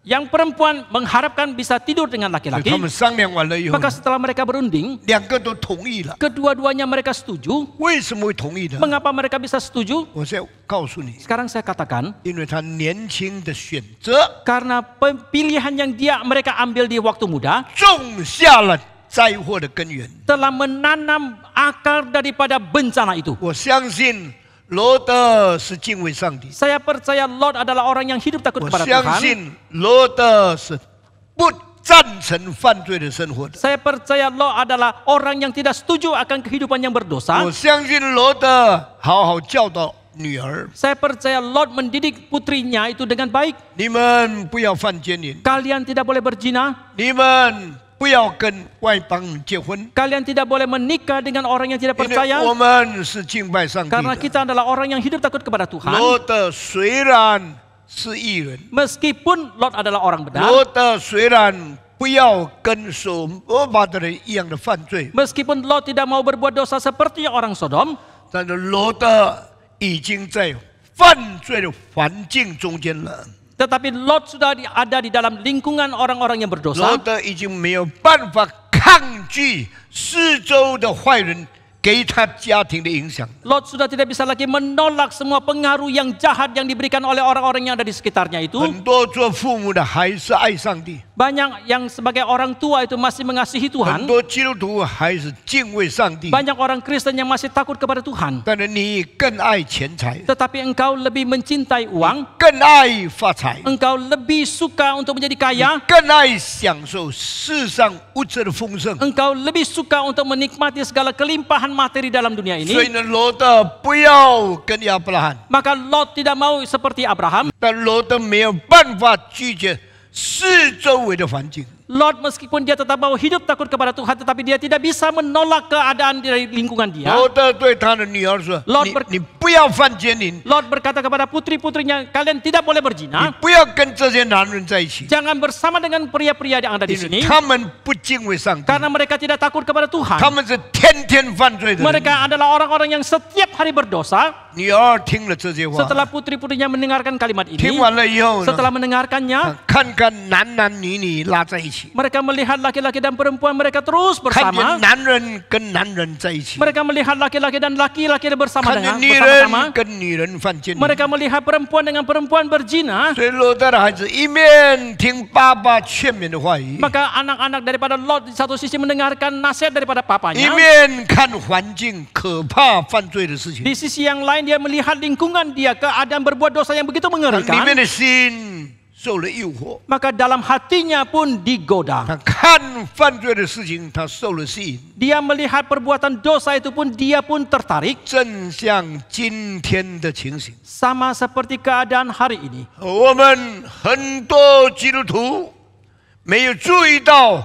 yang perempuan mengharapkan bisa tidur dengan 他 laki-laki. 们商量完了以后， Maka setelah mereka berunding, 两个都同意了。 kedua-duanya mereka setuju. 为什么会同意呢？ Mengapa mereka bisa setuju? 我现在告诉你， Sekarang saya katakan, 因为他年轻的选择 karena pilihan yang mereka ambil di waktu muda 种下了灾祸的根源。 telah menanam akar daripada bencana itu. 我相信罗德是敬畏上帝， Saya percaya Lot adalah orang yang hidup takut 我 kepada 相 Tuhan. 信罗德是不赞成犯罪的生活的。 Saya percaya Lot adalah orang yang tidak setuju akan kehidupan yang berdosa. 我相信罗德好好教导女儿， Saya percaya Lot mendidik putrinya itu dengan baik. 你们不要犯奸淫， Kalian tidak boleh berzina. 你们不要跟外邦人结婚， Kalian tidak boleh menikah dengan orang yang tidak 因为 percaya. 我们是敬拜上帝 Karena 的。 kita adalah orang yang hidup takut kepada Tuhan. 罗德虽然是义人， Meskipun Lot adalah orang benar. 罗德虽然不要跟所罗巴的人一样的犯罪， Meskipun Lot tidak mau berbuat dosa seperti orang Sodom. 但是罗德已经在犯罪的环境中间了。 Tetapi Lot sudah ada di dalam lingkungan orang-orang yang 罗 berdosa. 德已经没有办法抗拒四周的坏人给他家庭的影响。 Lot sudah tidak bisa lagi menolak semua pengaruh yang jahat yang diberikan oleh orang-orang yang ada di sekitarnya itu. 很多做父母的还是爱上帝， Banyak yang sebagai orang tua itu masih mengasihi 很 Tuhan. 多基督徒还是敬畏上帝， Banyak orang Kristen yang masih takut kepada Tuhan. 但是你更爱钱财， Tetapi engkau lebih mencintai uang. 更爱发财， Engkau lebih suka untuk menjadi kaya. 更爱享受世上物质的丰盛。 Engkau lebih suka untuk menikmati segala kelimpahan materi dalam dunia 所以 ini. 呢，罗德不要跟亚伯拉罕， Maka Lot tidak mau seperti Abraham. 但罗德没有办法拒绝四周围的环境。 Lot meskipun dia tetap mau hidup takut kepada Tuhan, tetapi dia tidak bisa menolak keadaan dari lingkungan dia. 罗德对他的女儿说：“ Lord 你不要犯奸淫， Lot berkata kepada putri-putrinya, kalian tidak boleh 你 berzina. 不要跟这些男人在一起， Jangan bersama dengan pria-pria yang ada di 因 sini. 为他们不敬畏上帝， Karena mereka tidak takut kepada 他 Tuhan. 们是天天犯罪的人。” Mereka adalah orang-orang yang setiap hari berdosa. 女儿听了这些话， Setelah putri-putrinya mendengarkan kalimat 听 ini, 完了以后呢， setelah mendengarkannya, 看看男男女女拉在一起，起， Mereka melihat laki-laki dan perempuan mereka terus 看见 bersama. 男人跟男人在一起， Mereka melihat laki-laki dan laki-laki bersama 看见 dengan 女 bersama-sama. 人跟女人犯奸淫。 Mereka melihat perempuan dengan perempuan berzina. 所以罗德的孩子一面听爸爸劝勉的话语， Maka anak-anak daripada Lot di satu sisi mendengarkan nasihat daripada 一 papanya. 面看环境可怕犯罪的事情， Di sisi yang lain dia melihat lingkungan dia, keadaan berbuat dosa yang begitu 里面 mengerikan. 的心受了诱惑， Maka dalam hatinya pun digoda. 他看犯罪的事情，他受了吸引， Dia melihat perbuatan dosa itu pun dia pun tertarik. 正像今天的情形。 Sama seperti keadaan hari ini. 我们很多基督徒没有注意到，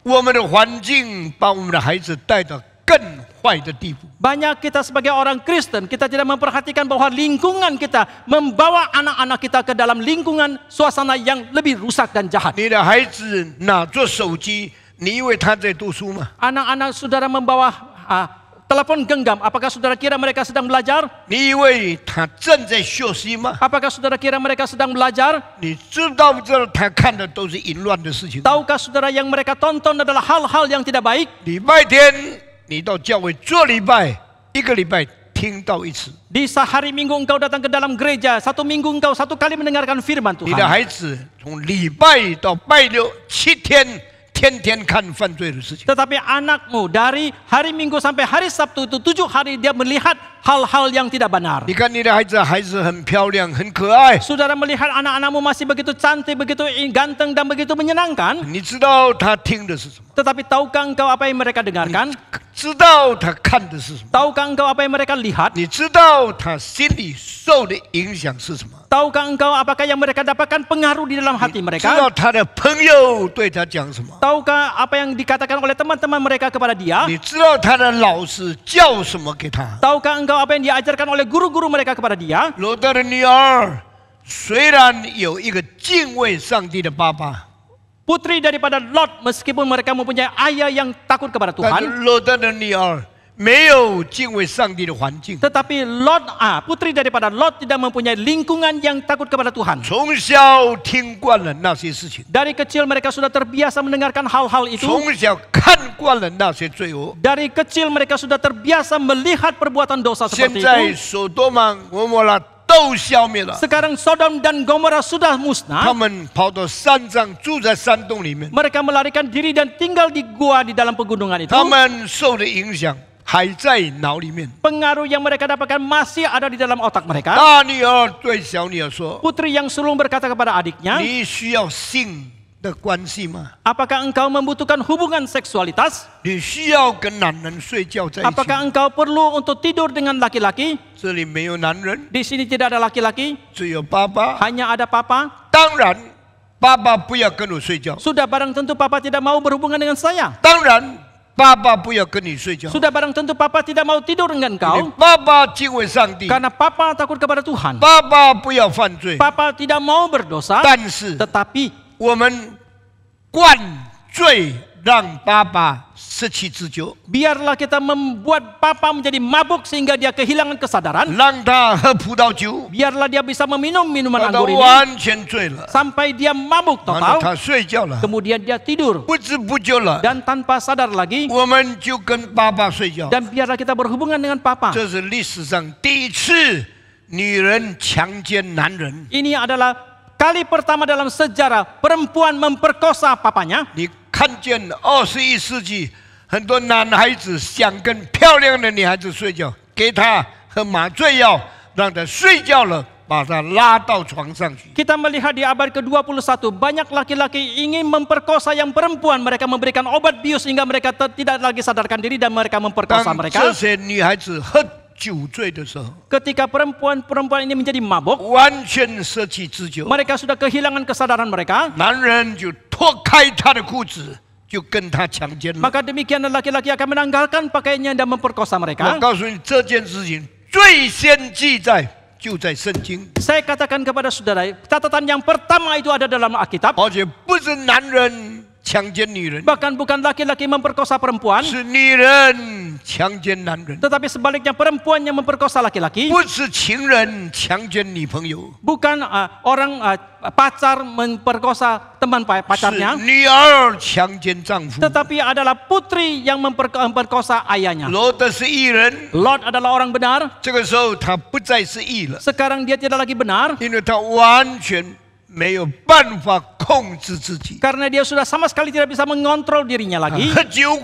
我们的环境把我们的孩子带到更坏的地步。 Banyak kita sebagai orang Kristen, kita tidak memperhatikan bahwa lingkungan kita membawa anak-anak kita ke dalam lingkungan suasana yang lebih rusak dan jahat. 你的孩子拿着手机，你以为他在读书吗？ Anak-anak saudara membawa telepon genggam, apakah saudara kira mereka sedang belajar? 你以为他正在学习吗？ Apakah saudara kira mereka sedang belajar? 你知道不知道他看的都是淫乱的事情？ Tahukah saudara yang mereka tonton adalah hal-hal yang tidak baik? 礼拜天你到教会做礼拜，一个礼拜听到一次， Di sehari minggu engkau datang ke dalam gereja, satu minggu engkau satu kali mendengarkan firman 你的 Tuhan. 孩子从礼拜到拜六7天，天天看犯罪的事情。 Tetapi anakmu dari hari Minggu sampai hari Sabtu itu 7 hari dia melihat hal-hal yang tidak benar. 你看你的孩子很漂亮，很可爱， Saudara melihat anak-anakmu masih begitu cantik, begitu ganteng dan begitu menyenangkan. 你知道他听的是什么？ Tetapi tahukah engkau apa yang mereka dengarkan? 知道他看的是什么？ Tahukah engkau apa yang mereka lihat? 你知道他心里受的影响是什么？ Tahukah engkau apakah yang mereka dapatkan pengaruh di dalam hati 知道 mereka? 他的朋友对他讲什么？ Tahukah apa yang dikatakan oleh teman-teman mereka kepada dia? 你知道他的老师教什么给他？ Tahukah engkau apa yang diajarkan oleh guru-guru mereka kepada dia? 罗德的女儿虽然有一个敬畏上帝的爸爸， Putri daripada Lot, meskipun mereka mempunyai ayah yang takut kepada 但是 Tuhan, 罗德的女儿没有敬畏上帝的环境， tetapi putri daripada Lot tidak mempunyai lingkungan yang takut kepada Tuhan. 从小听惯了那些事情， Dari kecil mereka sudah terbiasa mendengarkan hal-hal itu. 从小看惯了那些罪恶。 Dari kecil mereka sudah terbiasa melihat perbuatan dosa 现 seperti 在 itu. 所多玛、俄摩拉都消灭了， Sekarang Sodom dan Gomora sudah 他 musnah. 们跑到山上，住在山洞里面， Mereka melarikan diri dan tinggal di gua di dalam pegunungan itu. 他们受的影响还在脑里面。 Pengaruh yang mereka dapatkan masih ada di dalam otak mereka. 大女儿对小女儿说 Putri yang sulung berkata kepada：“ adiknya, 你需要性的关系吗？ apakah engkau membutuhkan hubungan seksualitas? 你需要跟男人睡觉在一起 Apakah 吗？ engkau perlu untuk tidur dengan laki-laki? 这里没有男人， Di sini tidak ada laki-laki, 只有爸爸。 hanya ada papa. 当然，爸爸不要跟我睡觉。 Sudah barang tentu papa tidak mau berhubungan dengan saya. 当然，爸爸不要跟你睡觉。 Sudah barang tentu papa tidak mau tidur dengan 你 engkau. 爸爸敬畏上帝， Karena papa takut kepada Tuhan. 爸爸不要犯罪。 Papa tidak mau berdosa, 但是 tetapi 我们灌醉，让爸爸失去自救， biarlah kita membuat papa menjadi mabuk sehingga dia kehilangan kesadaran. 让他喝葡萄酒， Biarlah dia bisa meminum minuman 把他 anggur ini 完全醉了， sampai dia mabuk 然后 total. 他睡觉了， Kemudian dia tidur 不知不觉了， dan tanpa sadar lagi. 我们就跟爸爸睡觉。 Dan biarlah kita berhubungan dengan papa. 这是历史上第一次女人强奸男人。 Ini adalah kali pertama dalam sejarah perempuan memperkosa papanya. 你看见21世纪很多男孩子想跟漂亮的女孩子睡觉，给她喝麻醉药，让她睡觉了，把她拉到床上去。 Kita melihat di abad ke-21 banyak laki-laki ingin memperkosa yang perempuan. Mereka memberikan obat bius sehingga mereka tidak lagi sadarkan diri dan mereka 当 memperkosa mereka. 这些女孩子喝酒醉的时候， Ketika perempuan-perempuan ini menjadi mabuk, 完全失去自救， mereka sudah kehilangan kesadaran mereka. 男人就脱开她的裤子，就跟她强奸了。 Maka demikian laki-laki akan menanggalkan pakaiannya dan memperkosa 我 mereka. 告诉你，这件事情最先记载就在圣经， Saya katakan kepada saudara, catatan yang pertama itu ada dalam Alkitab. 而且不是男人强奸女人， Bahkan bukan laki-laki memperkosa perempuan, 是女人强奸男人， tetapi sebaliknya perempuan yang memperkosa laki-laki. 不是情人强奸女朋友， Bukan orang pacar memperkosa teman 是 pacarnya, 女儿强奸丈夫。 tetapi adalah putri yang memperkosa ayahnya. 罗德是义人， Lot adalah orang benar. 这个时候他不再是义了， Sekarang dia tidak lagi benar 因为他完全没有办法控制自己。 karena dia sudah sama sekali tidak bisa mengontrol dirinya lagi. 喝酒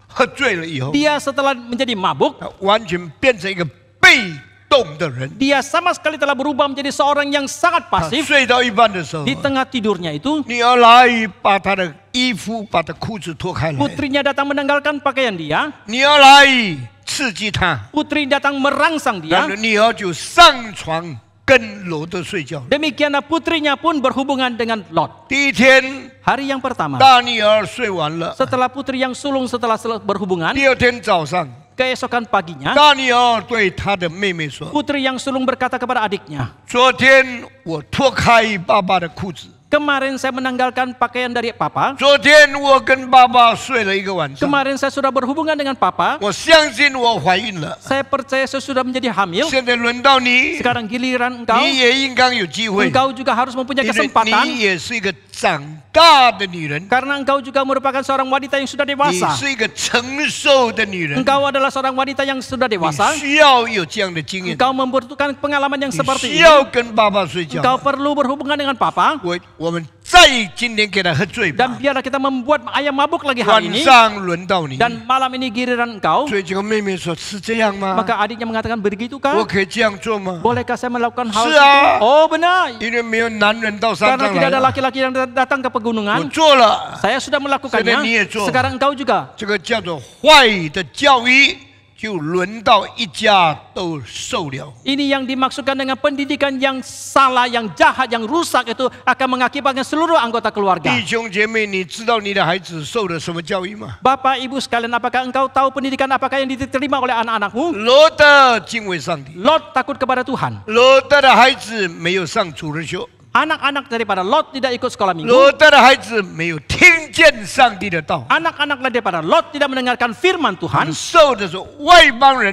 喝醉了以后， Dia setelah menjadi mabuk, 他完全变成一个被动的人。 dia sama sekali telah berubah menjadi seorang yang sangat 他 pasif. 睡到一半的时候， Di tengah tidurnya itu, 女儿来把他的衣服、把他裤子脱开来， putrinya datang menanggalkan pakaian dia. 女儿来刺激他， Putri datang merangsang 然 dia. 后女儿就上床跟罗德睡觉。 Demikianlah putrinya pun berhubungan dengan Lot. 第一天， Hari yang pertama, 大女儿睡完了， setelah putri yang sulung setelah berhubungan, 第二天早上， keesokan paginya, 大女儿对她的妹妹说 putri yang sulung berkata kepada adiknya, 昨天我脱开爸爸的裤子， kemarin saya menanggalkan pakaian dari papa, 昨天我跟爸爸睡了一个晚上， kemarin saya sudah berhubungan dengan papa, 我相信我怀孕了， saya percaya saya sudah menjadi hamil, 现在轮到你， sekarang giliran engkau, 你也应该有机会， engkau juga harus 因 mempunyai 为 kesempatan, 你也是一个长大的女人， karena engkau juga merupakan seorang wanita yang sudah 你 dewasa, 是一个成熟的女人， engkau adalah seorang wanita yang sudah 你 dewasa, 需要有这样的经验， engkau membutuhkan pengalaman yang 你 seperti 需 ini, 要跟爸爸睡觉。 engkau perlu berhubungan dengan papa, 我们再今天给他喝醉吧 dan，biarlah kita membuat ayam mabuk lagi 晚 hari ini, 上轮到你。 dan malam ini giliran engkau. 所以这个妹妹说：“是这样吗？ Maka adiknya mengatakan, 我 begitukah? 可以这样做吗？ Bolehkah saya melakukan hal Si itu? ah. Oh benar, 因为没有男人到山 karena 上 tidak 来 ada 了， laki-laki yang datang ke 我 pegunungan. 做了。 Saya sudah melakukannya. Sekarang engkau juga. 这个叫做坏的教育，就轮到一家都受了。 Ini yang dimaksudkan dengan pendidikan yang salah, yang jahat, yang rusak itu akan mengakibatkan seluruh anggota keluarga. 弟兄姐妹，你知道你的孩子受了什么教育吗？ Bapak, Ibu sekalian, apakah engkau tahu pendidikan apakah yang diterima oleh anak-anakmu? 罗德敬畏上帝， Lot takut kepada Tuhan. 罗德的孩子没有上主日学， Anak-anak daripada Lot tidak ikut sekolah minggu. 罗德的孩子没有听见上帝的道， Anak-anak daripada Lot tidak mendengarkan firman 他们 Tuhan. 受的是外邦人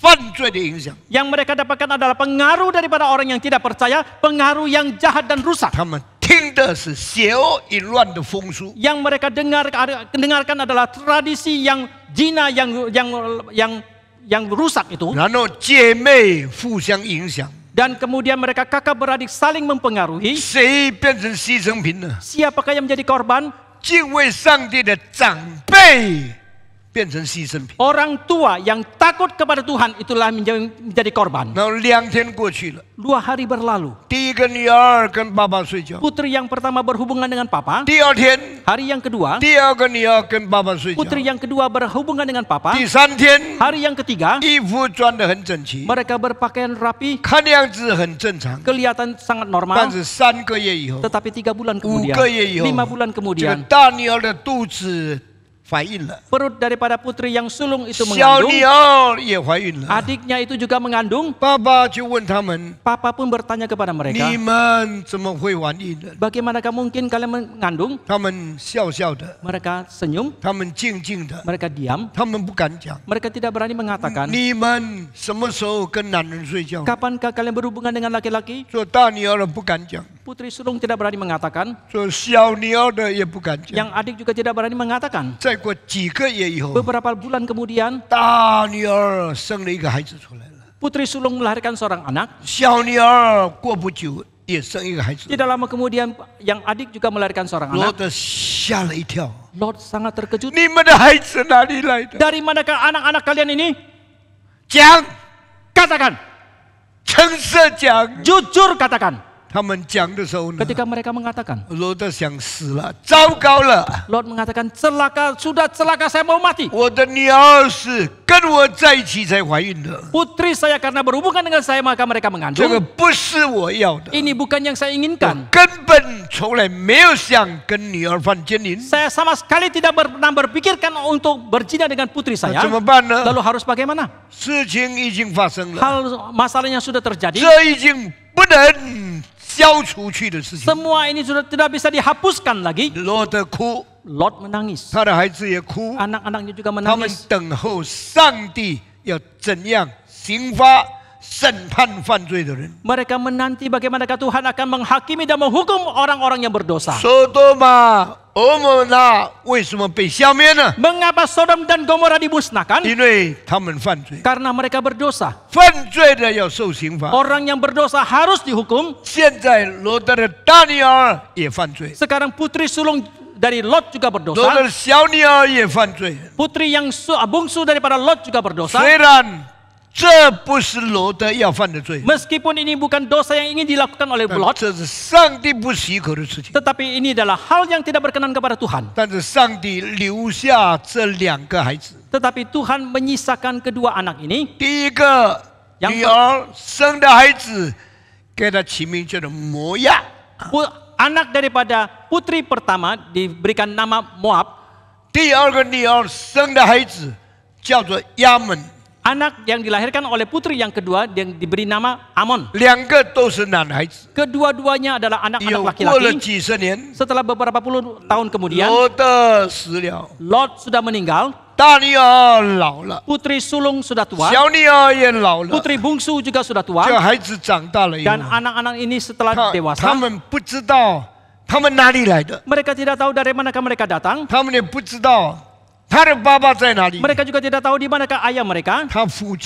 犯罪的影响， Yang mereka dapatkan adalah pengaruh daripada orang yang tidak percaya, pengaruh yang jahat dan rusak. 他们听的是邪恶淫乱的风俗， Yang mereka dengarkan adalah tradisi yang zina, yang rusak itu. 然后姐妹互相影响， Dan kemudian mereka kakak beradik saling mempengaruhi. 谁变成牺牲品了？ Siapakah yang menjadi korban? 敬畏上帝的长辈变成牺牲品。 Orang tua yang takut kepada Tuhan itulah menjadi korban. 然后2天过去了， 2 hari berlalu. 第一个女儿跟爸爸睡觉， Putri yang pertama berhubungan dengan papa. 第二天 Hari yang kedua, 第二个女儿跟爸爸睡觉， putri yang kedua berhubungan dengan papa. 第3天 Hari yang ketiga, 衣服穿得很整齐， mereka berpakaian rapi, 看样子很正常， kelihatan sangat 但 normal. 是3个月以后， Tetapi 3 bulan kemudian, 5个月以后， 5 bulan 这个 kemudian, 大女儿的肚子怀孕了， perut daripada putri yang sulung itu 小 mengandung. 女儿也怀孕了。 Adiknya itu juga mengandung. 爸爸就问他们 Papa pun bertanya kepada：“ 你 mereka, 们怎么会怀孕的？ bagaimanakah mungkin kalian mengandung?” 他们笑笑的， Mereka senyum, 他们静静的， mereka diam, 他们不敢讲。 mereka tidak berani mengatakan, 你们什么时候跟男人睡觉？ kapankah kalian berhubungan dengan laki-laki? 做大女儿的不敢讲， Putri sulung tidak berani mengatakan, 做小女儿的也不敢讲。 yang adik juga tidak berani mengatakan. 再过几个月以后， Beberapa bulan kemudian, 大女儿生了一个孩子出来了， putri sulung melahirkan seorang anak. 小女儿过不久也生一个孩子。 Tidak lama kemudian, yang adik juga melahirkan seorang 罗 anak. 德吓了一跳， Lot sangat terkejut. 你们的孩子哪里来的？ Dari manakah anak-anak kalian ini? 讲， Katakan, 诚实讲。 jujur katakan. 他们讲的时候呢， Ketika mereka mengatakan, 罗德想死了，糟糕了！ Lot mengatakan, celaka, sudah celaka, saya mau mati. 我的女儿是跟我在一起才怀孕的， Putri saya karena berhubungan dengan saya maka mereka 这个 mengandung. 不是我要的。 Ini bukan yang saya 我 inginkan. 根本从来没有想跟女儿犯奸淫， Saya sama sekali tidak pernah berpikirkan untuk berzina dengan putri 那 saya. 怎么办呢？ Lalu harus bagaimana? 事情已经发生了， Hal masalahnya sudah terjadi. 这已经不能消除去的事情。 Semua ini sudah tidak bisa dihapuskan lagi. 罗德哭， Lot menangis. 他的孩子也哭， Anak-anaknya juga 他们 menangis. 等候上帝要怎样刑罚、审判犯罪的人。 Mereka menanti bagaimana Tuhan akan menghakimi dan menghukum orang-orang yang berdosa. 索多玛、俄摩拉为什么被消灭呢？ Mengapa Sodom dan Gomora dimusnahkan? 因为他们犯罪， Karena mereka berdosa. 犯罪的要受刑罚。 Orang yang berdosa harus dihukum. 现在罗德的大女儿也犯罪， Sekarang putri sulung dari Lot juga 罗德 berdosa. 的小女儿也犯罪。 Putri yang bungsu daripada Lot juga berdosa. 虽然这不是罗德要犯的罪， Meskipun ini bukan dosa yang ingin dilakukan oleh 但 Lot, 这是上帝不许可的事情。 tetapi ini adalah hal yang tidak berkenan kepada Tuhan. 但是上帝留下这两个孩子， Tetapi Tuhan menyisakan kedua anak ini. 第一个 yang 女儿生的孩子，给他起名叫做摩亚； Anak daripada putri pertama diberikan nama Moab. 第二个女儿生的孩子叫做亚门， Anak yang dilahirkan oleh putri yang kedua yang diberi nama Amon. 两个都是男孩子。 Kedua-duanya adalah 有 anak-anak 过了 laki-laki. 几十年， Setelah beberapa puluh tahun kemudian, 罗德死了， Lot sudah meninggal. 大女儿老了， Putri sulung sudah tua. 小女儿也老了。 Putri bungsu juga sudah 这 tua. 孩子长大了以后 Dan，anak-anak ini setelah 他 dewasa, 们不知道他们哪里来的， mereka tidak tahu dari manakah mereka datang. 他们也不知道他的爸爸在哪里， Mereka juga tidak tahu di manakah ayah mereka. 他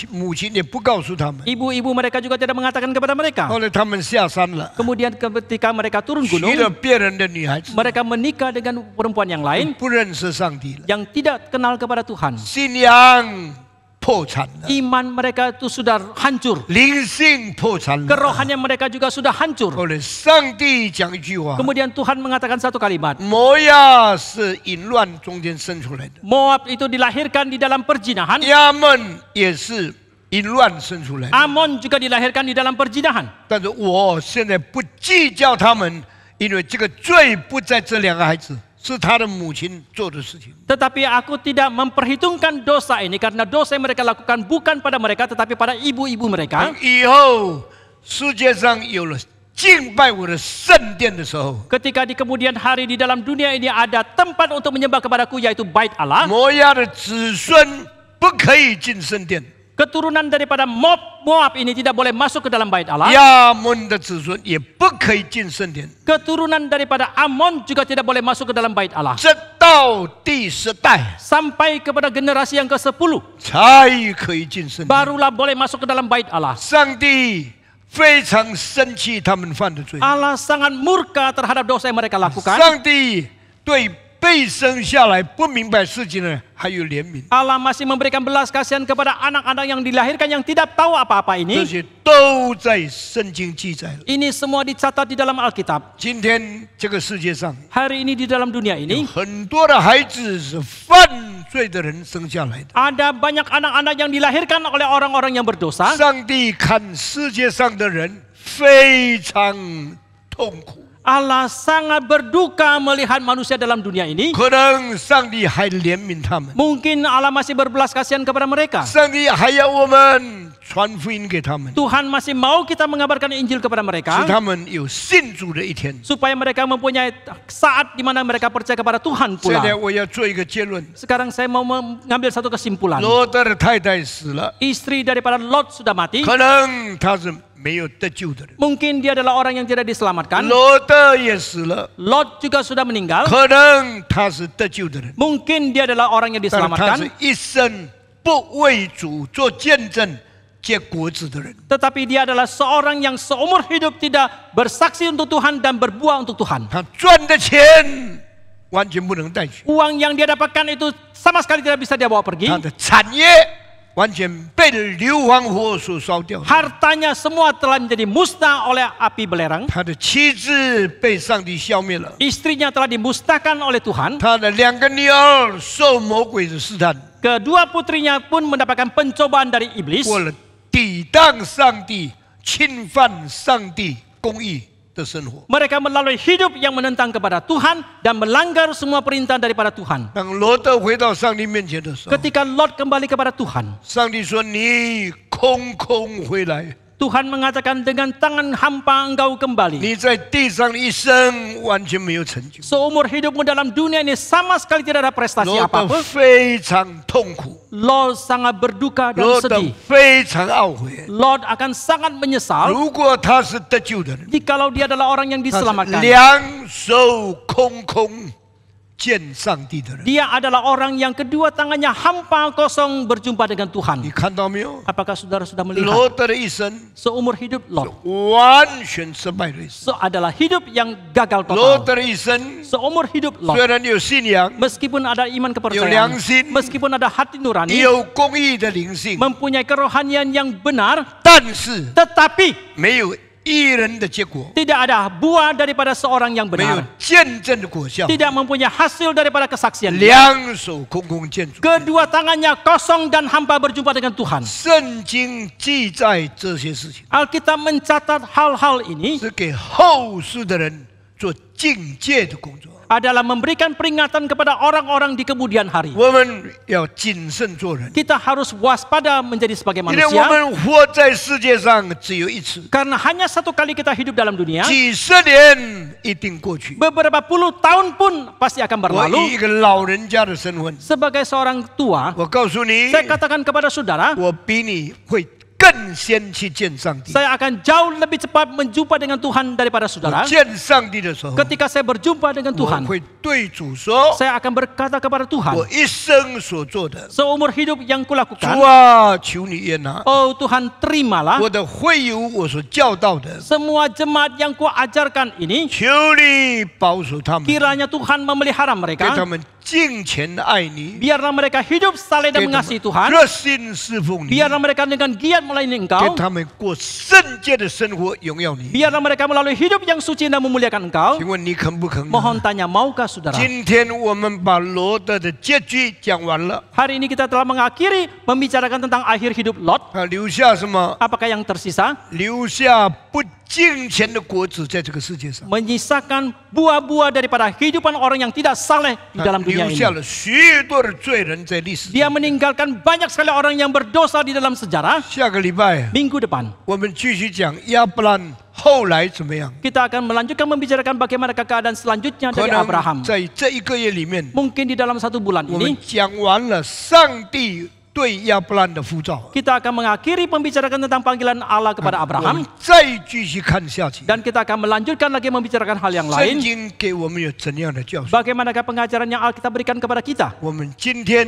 母亲也不告诉他们。 Ibu-ibu mereka juga tidak mengatakan kepada mereka. 后来他们下山了， Kemudian ketika mereka turun 娶 gunung, 了别人的女孩子， mereka menikah dengan perempuan yang lain 不认识上帝了， yang tidak kenal kepada Tuhan. 信仰破产了， Iman mereka itu sudah hancur. 灵性破产了。 Kerohanian mereka juga sudah hancur. 后来上帝讲一句话： Kemudian Tuhan mengatakan satu kalimat. 摩亚是淫乱中间生出来的， Moab itu dilahirkan di dalam perzinahan. 亚门也是淫乱生出来的。 Amon juga dilahirkan di dalam perzinahan. 但是我现在不计较他们，因为这个罪不在这两个孩子，是他的母亲做的事情。 Tetapi aku tidak memperhitungkan dosa ini karena dosa yang mereka lakukan bukan pada mereka tetapi pada ibu-ibu mereka. 以后世界上有了敬拜我的圣殿的时候， Ketika di kemudian hari di dalam dunia ini ada tempat untuk menyembah kepadaku yaitu Bait Allah. 摩亚的子孙不可以进圣殿， Keturunan daripada Moab ini tidak boleh masuk ke dalam Bait Allah. 亚门的子孙也不可以进圣殿， Keturunan daripada Amon juga tidak boleh masuk ke dalam Bait Allah. 直到第10代 Sampai kepada generasi yang ke-10才可以进圣殿。 barulah boleh masuk ke dalam Bait Allah. 上帝非常生气他们犯的罪， Allah sangat murka terhadap dosa yang mereka lakukan. 上帝对被生下来不明白事情的人还有怜悯， Allah masih memberikan belas kasihan kepada anak-anak yang dilahirkan yang tidak tahu apa-apa 这 ini. 些都在圣经记载了。 Ini semua dicatat di dalam Alkitab. 今天这个世界上 Hari ini di dalam dunia 有 ini 很多的孩子是犯罪的人生下来的。 ada banyak anak-anak yang dilahirkan oleh orang-orang yang berdosa. 上帝看世界上的人非常痛苦， Allah sangat berduka melihat manusia dalam dunia ini. 可能上帝还怜悯他们， Mungkin Allah masih berbelas kasihan kepada mereka. 上帝还要我们传福音给他们， Tuhan masih mau kita mengabarkan Injil kepada 使 mereka 他们有信主的一天。 supaya mereka mempunyai saat di mana mereka percaya kepada Tuhan 现在 pula. 我要做一个结论： Sekarang saya mau mengambil satu kesimpulan. 罗德的太太死了， Istri daripada Lot sudah mati. 可能他是没有得救的人； Mungkin dia adalah orang yang tidak diselamatkan. 罗德也死了， Lot juga sudah meninggal. 可能他是得救的人。 Mungkin dia adalah orang yang 但是他 diselamatkan. 是一生不为主做见证、结果子的人。 Tetapi dia adalah seorang yang seumur hidup tidak bersaksi untuk Tuhan dan berbuah untuk Tuhan. 他赚的钱完全不能带去， Uang yang dia dapatkan itu sama sekali tidak bisa dia bawa pergi. 他的产业完全被硫磺火所烧掉， Hartanya semua telah menjadi musnah oleh api belerang. 他的妻子被上帝消灭了， Istrinya telah dimusnahkan oleh Tuhan. 他的2个女儿受魔鬼的试探， Kedua putrinya pun mendapatkan pencobaan dari iblis. 过了抵挡上帝、侵犯上帝公义的生活。 Mereka melalui hidup yang menentang kepada Tuhan dan melanggar semua perintah daripada Tuhan. 当罗德回到上帝面前的时候， Ketika Lot kembali kepada Tuhan, 上帝说：“你空空回来， Tuhan mengatakan dengan tangan hampa engkau kembali. 你在地上的一生完全没有成就， Seumur hidupmu dalam dunia ini sama sekali tidak ada prestasi 落得 apapun. 非常痛苦， Lot sangat berduka dan 落得 sedih. 非常懊悔。 Lot akan sangat menyesal 如果他是得救的人， jikalau dia adalah orang yang 他是 diselamatkan. 两手空空见上帝的人， Dia adalah orang yang kedua tangannya hampa kosong berjumpa dengan 你 Tuhan. 看到没有？ Apakah saudara sudah melihat? 罗德的一生 Seumur hidup Lot 完全失败的一生， adalah hidup yang gagal 罗 total. 德的一生 Seumur hidup 虽 Lot, 然有信仰， meskipun ada iman 有 kepercayaan, 良心， meskipun ada hati nurani, 有公义的灵性， mempunyai kerohanian yang benar, 但是 tetapi 没有义人的结果， tidak ada buah daripada seorang yang 没有 benar. 见证的果效， Tidak mempunyai hasil daripada kesaksian. 两手空空见主。 Kedua tangannya kosong dan hampa berjumpa dengan Tuhan. 圣经记载这些事情， Alkitab mencatat hal-hal ini 是给后世的人做警戒的工作。 adalah memberikan peringatan kepada orang-orang di kemudian hari. 我们要谨慎做人， Kita harus waspada menjadi sebagai 因为我 manusia 们活在世界上只有一次， karena hanya satu kali kita hidup dalam dunia. 几十年一定过去。 Beberapa puluh tahun pun pasti akan 我以 berlalu. 一个老人家的身份， Sebagai seorang tua, 我告诉你， saya katakan kepada saudara, 我比你会更先去见上帝。 saya akan jauh lebih cepat menjumpa dengan Tuhan daripada 我 saudara. 见上帝的时候， Ketika saya berjumpa dengan 我 Tuhan, 会对主说， saya akan berkata kepada Tuhan, 我一生所做的， seumur hidup yang 主 kulakukan, 啊，求你悦纳。 oh Tuhan terimalah 我的会友，我所教导的， semua jemaat yang kuajarkan ini. 求你保守他们， Kiranya Tuhan memelihara 给 mereka, 他们敬虔地爱你， biarlah mereka hidup saleh 给 dan 他 mengasihi 们 Tuhan, 热心侍奉你， biarlah mereka dengan giat melayani 给 Engkau, 他们过圣洁的生活，荣耀你。 biarlah mereka melalui hidup yang suci dan memuliakan Engkau. 请问你肯不肯呢？ Mohon tanya, maukah saudara? 今天我们把罗德的结局讲完了， Hari ini kita telah mengakhiri membicarakan tentang akhir hidup Lot. 他留下什么？ Apakah yang tersisa? 留下不敬虔的果子在这个世界上， Menyisakan buah-buah daripada kehidupan orang yang tidak saleh di 他 dalam dunia 留下 ini. 了许多的罪人在历史 Dia 中。 meninggalkan banyak sekali orang yang berdosa di dalam sejarah. 下个礼拜 Minggu depan 我们继续讲亚伯兰后来怎么样？ kita akan melanjutkan membicarakan bagaimana keadaan selanjutnya 可 dari 能 Abraham. 在这一个月里面， Mungkin di dalam 1 bulan 我们 ini 讲完了上帝对亚伯兰的呼召， kita akan mengakhiri pembicarakan tentang panggilan Allah kepada 我 Abraham 们再继续看下去。 dan kita akan melanjutkan lagi membicarakan hal yang 圣 lain. 经给我们有怎样的教训？ Bagaimanakah pengajaran yang Alkitab berikan kepada kita? 我们今天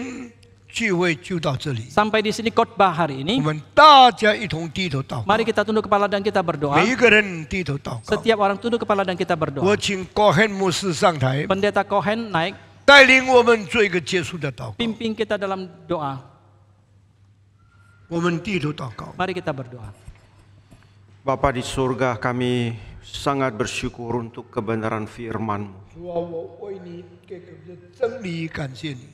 聚会就到这里， Sampai di sini khotbah hari 我 ini. 们大家一同低头祷告， Mari kita tunduk kepala dan kita berdoa. 每一个人低头祷告。 Setiap orang tunduk kepala dan kita 我 berdoa. 请高汉牧师上台， Pendeta Cohen naik, 带领我们做一个结束的祷告。 pimpin kita dalam doa. 我们低头祷告。 Mari kita berdoa. Bapa di surga, kami sangat bersyukur untuk kebenaran firman-Mu. 主啊，我为你给我们的真理感谢你。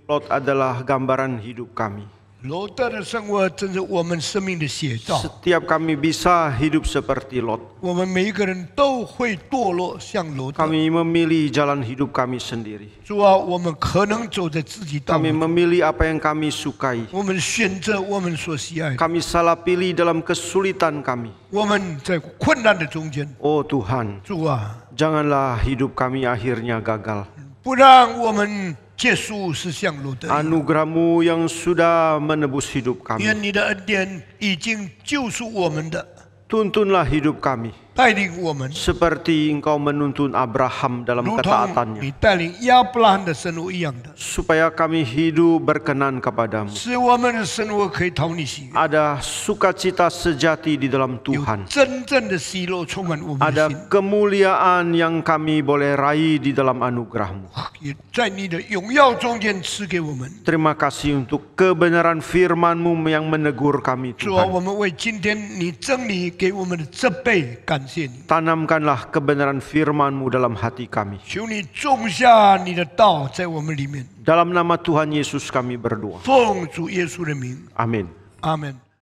Lot adalah gambaran hidup kami. 罗德的生活真是我们生命的写照。 Setiap kami bisa hidup seperti Lot. 我们每一个人都会堕落，像罗德。 Kami memilih jalan hidup kami sendiri. 主啊，我们可能走在自己道 Kami 路， memilih apa yang kami sukai. 我们选择我们所喜爱的。 Kami salah pilih dalam kesulitan kami. 我们在困难的中间， Oh Tuhan, 主啊， janganlah hidup kami akhirnya gagal. 不让我们结束是像罗德一样。 Anugerah-Mu yang sudah menebus hidup kami. 愿你的恩典已经救赎我们的， Tuntunlah hidup kami. 带领我们， Seperti Engkau menuntun Abraham dalam 如同 ketaatannya. 你带领亚伯拉罕的生活一样的， Supaya kami hidup berkenan kepadamu. 使我们的生活可以讨你喜悦， Ada sukacita sejati di dalam 有 Tuhan. 真正的喜乐充满我们的 Ada 心， kemuliaan yang kami boleh raih di dalam anugerah-Mu. 也在你的荣耀中间赐给我们。 Terima kasih untuk kebenaran firman-Mu yang menegur kami 主啊， Tuhan. 我们为今天你真理给我们的责备感谢你， Tanamkanlah kebenaran firman-Mu dalam hati kami. 求你种下你的道在我们里面， Dalam nama Tuhan Yesus kami berdoa. 奉主耶稣的名， Amin. 阿门。